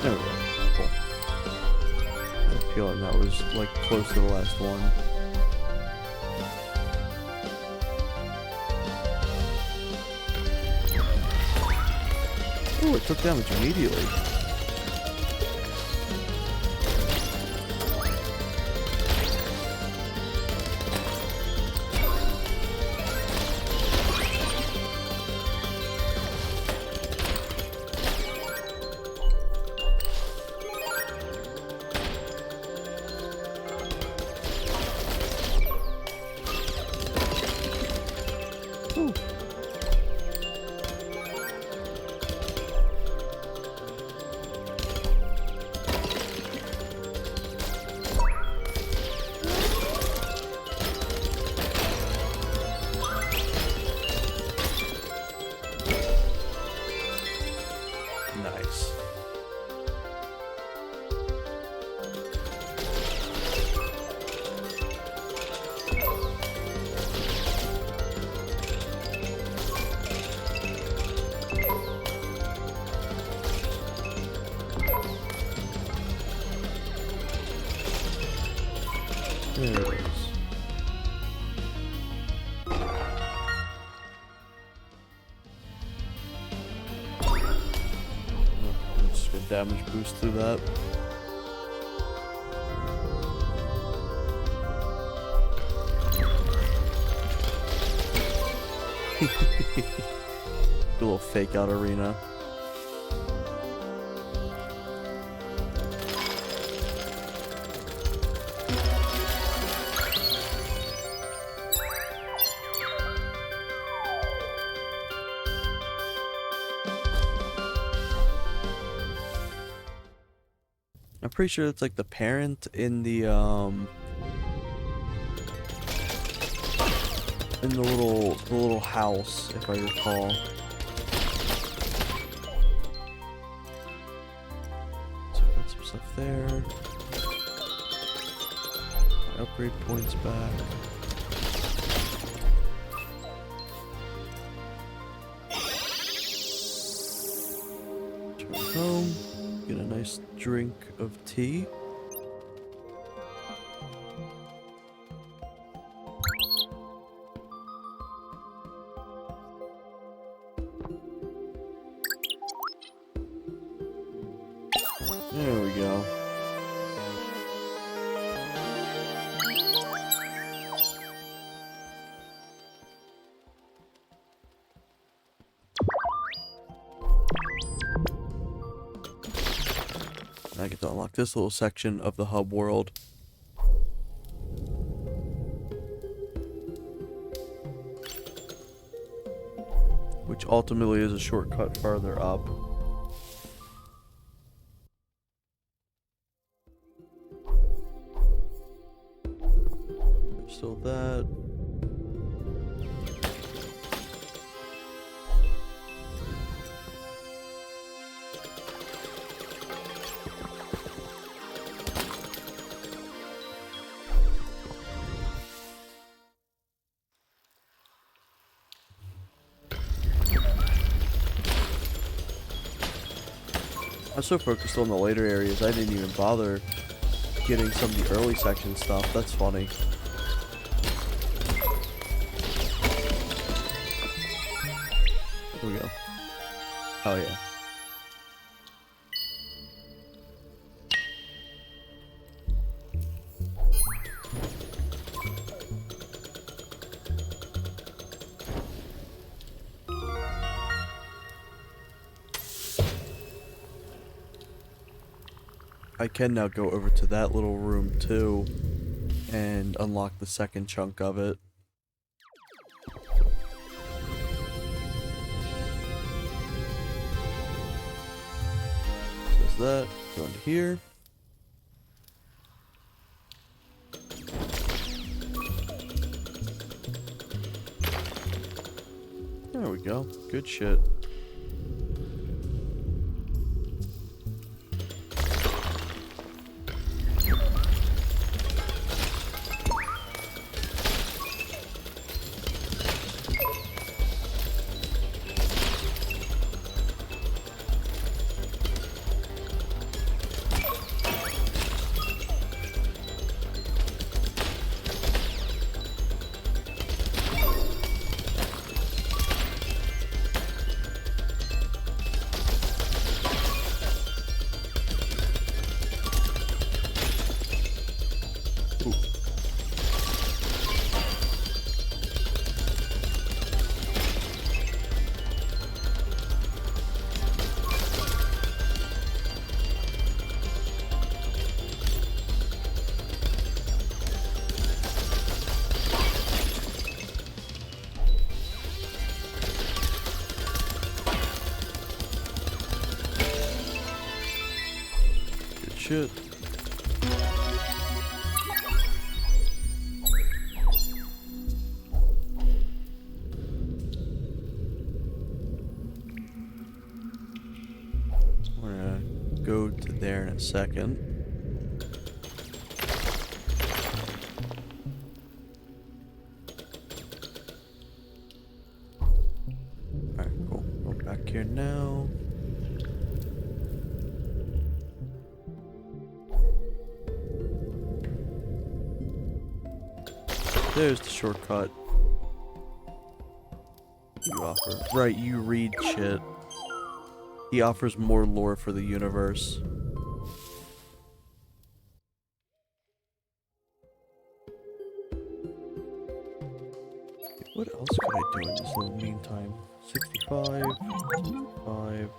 Speaker 2: There we go. Cool. I had a feeling that was like close to the last one. Oh, it took damage immediately. Ooh. Nice. There it is. Just get damage boost through that. A little fake out arena. I'm pretty sure it's like the parent in the little house, if I recall. So I got some stuff there. My upgrade points back. Turn home. Get a nice drink of tea. There we go. I get to unlock this little section of the hub world. Which ultimately is a shortcut farther up. There's still that. I was so focused on the later areas, I didn't even bother getting some of the early section stuff. That's funny. There we go. Oh yeah. I can now go over to that little room too and unlock the second chunk of it. So there's that. Go into here. There we go. Good shit. shit. We're gonna go to there in a second. Alright, cool. We're back here now. There's the shortcut. You offer. Right, you read shit. He offers more lore for the universe. What else could I do in this little meantime? 65, 5.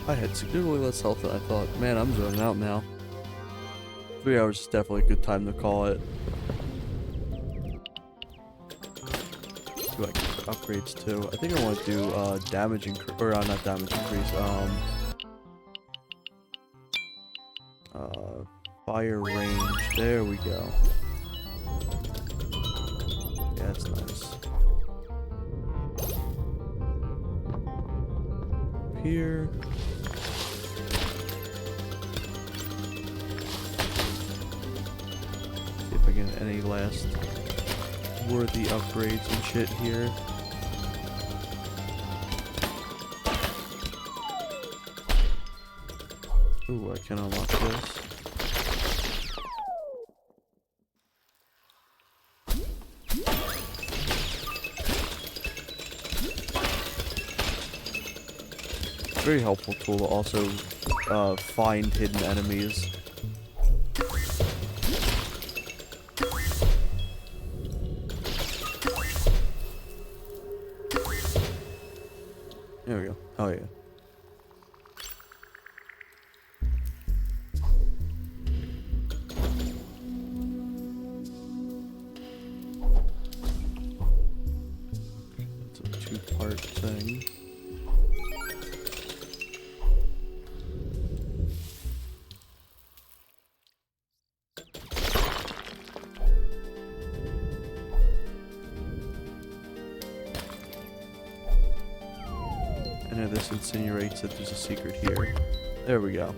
Speaker 2: I had significantly less health than I thought. Man, I'm zoning out now. 3 hours is definitely a good time to call it. Do I get upgrades too? I think I want to do damage increase, or not damage increase. Fire range. There we go. Yeah, that's nice. Up here. See if I get any last worthy upgrades and shit here. Ooh, I can unlock this. Very helpful tool to also find hidden enemies. There we go. Oh yeah. It's a two-part thing. And this insinuates that there's a secret here. There we go.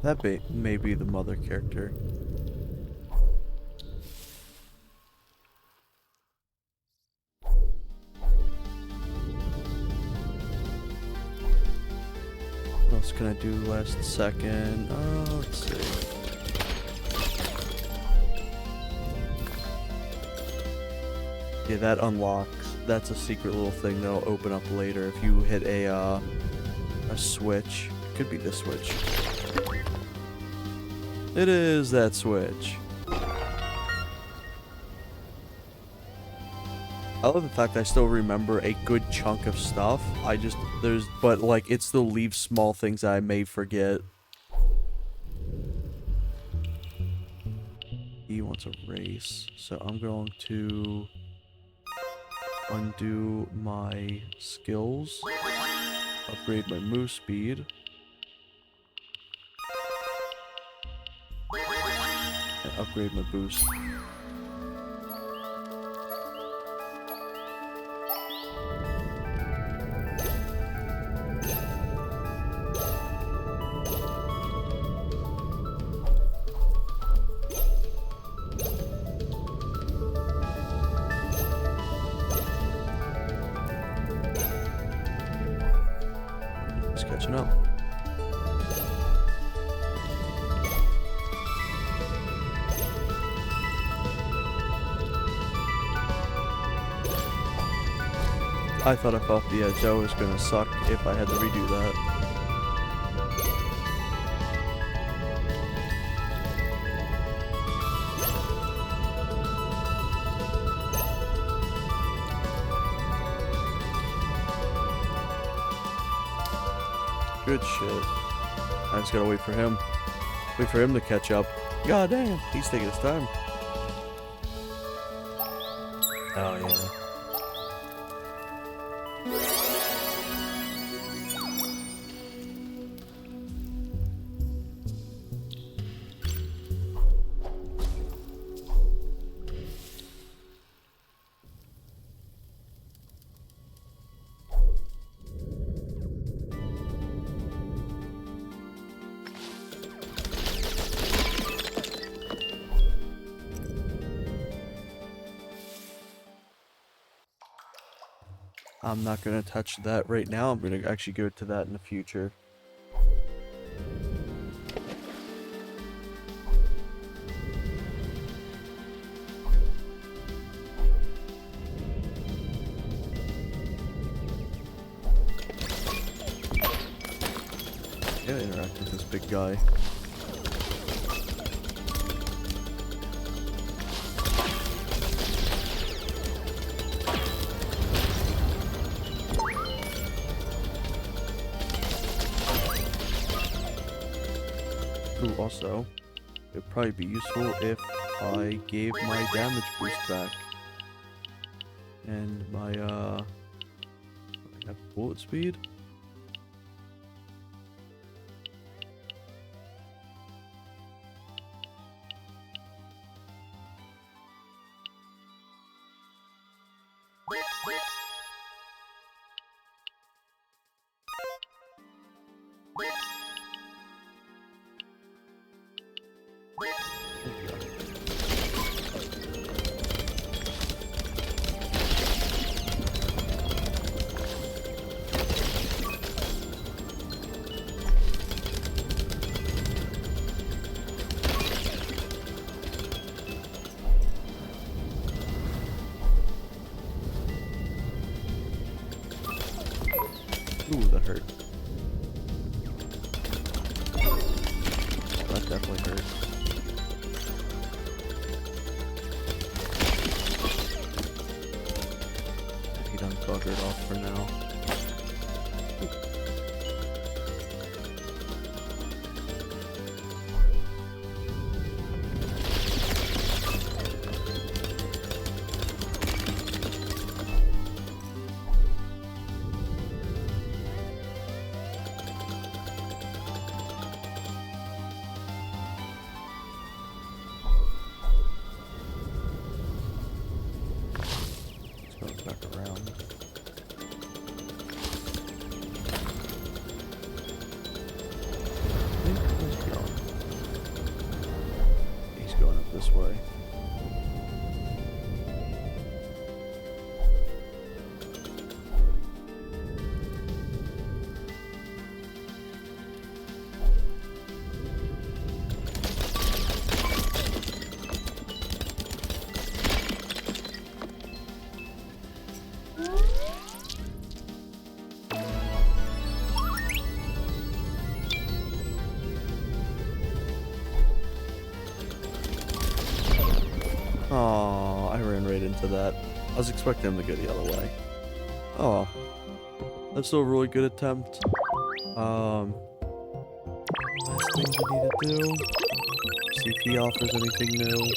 Speaker 2: That may be the mother character. What else can I do last second? Let's see. Yeah, that unlocks. That's a secret little thing that'll open up later if you hit a switch. Could be this switch. It is that switch. I love the fact I still remember a good chunk of stuff. But like, it still leaves small things I may forget. He wants a race, so I'm going to undo my skills, upgrade my move speed, and upgrade my boost. Just catching up. I thought if off the edge, I was gonna suck if I had to redo that. Good shit. I just gotta wait for him. Wait for him to catch up. God damn, he's taking his time. Oh yeah. I'm not going to touch that right now. I'm going to actually go to that in the future. Yeah, interact with this big guy. Ooh, also, it'd probably be useful if I gave my damage boost back. And my, I have bullet speed? Ooh, that hurt. That definitely hurt. He done buggered off for now. Back around. this way. Oh, I ran right into that. I was expecting him to go the other way. Oh, that's still a really good attempt. Last things I need to do. See if he offers anything new.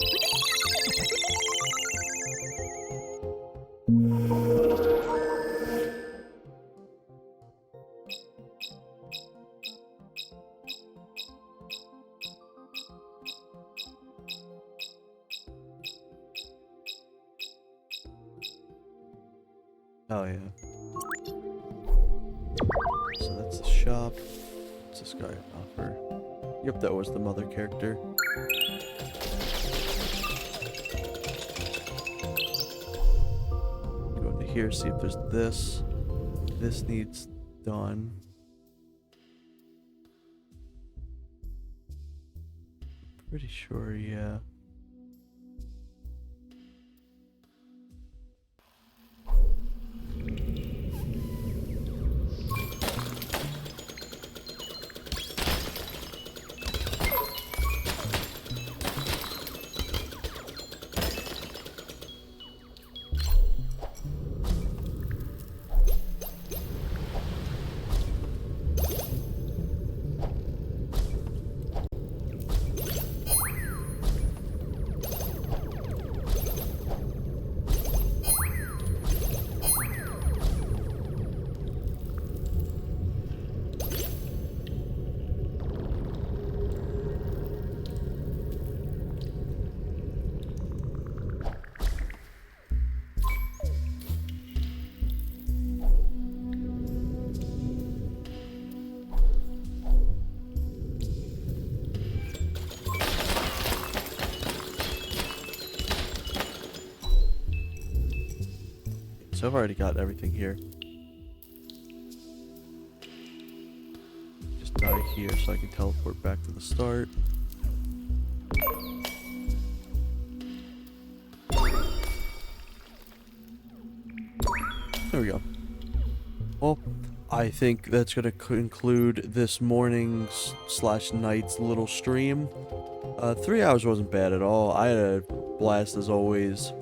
Speaker 2: Oh yeah. So that's the shop. What's this guy offer? Yep, that was the mother character. Go into here, see if there's this. This needs done. Pretty sure, yeah. So I've already got everything here. Just die here so I can teleport back to the start. There we go. Well, I think that's going to conclude this morning's / night's little stream. 3 hours wasn't bad at all. I had a blast as always.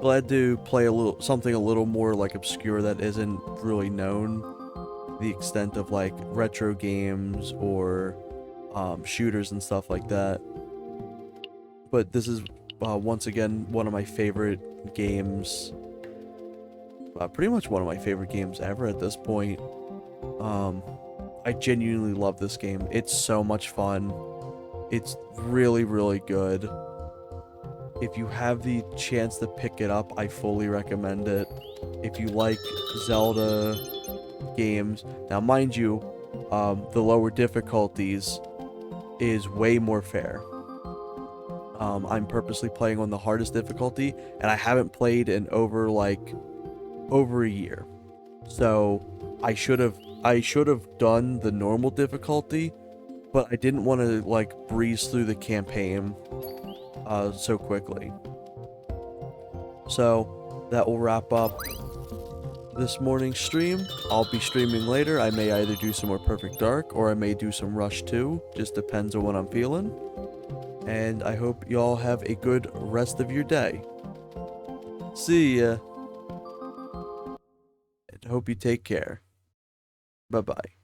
Speaker 2: Glad to play something a little more like obscure that isn't really known to the extent of like retro games or shooters and stuff like that. But this is once again one of my favorite games. Pretty much one of my favorite games ever at this point. I genuinely love this game. It's so much fun. It's really, really good. If you have the chance to pick it up, I fully recommend it. If you like Zelda games, now mind you, the lower difficulties is way more fair. I'm purposely playing on the hardest difficulty, and I haven't played in over a year. So I should have done the normal difficulty, but I didn't want to like breeze through the campaign so quickly. So that will wrap up this morning's stream. I'll be streaming later. I may either do some more Perfect Dark or I may do some Rush 2. Just depends on what I'm feeling. And I hope y'all have a good rest of your day. See ya. And hope you take care. Bye-bye.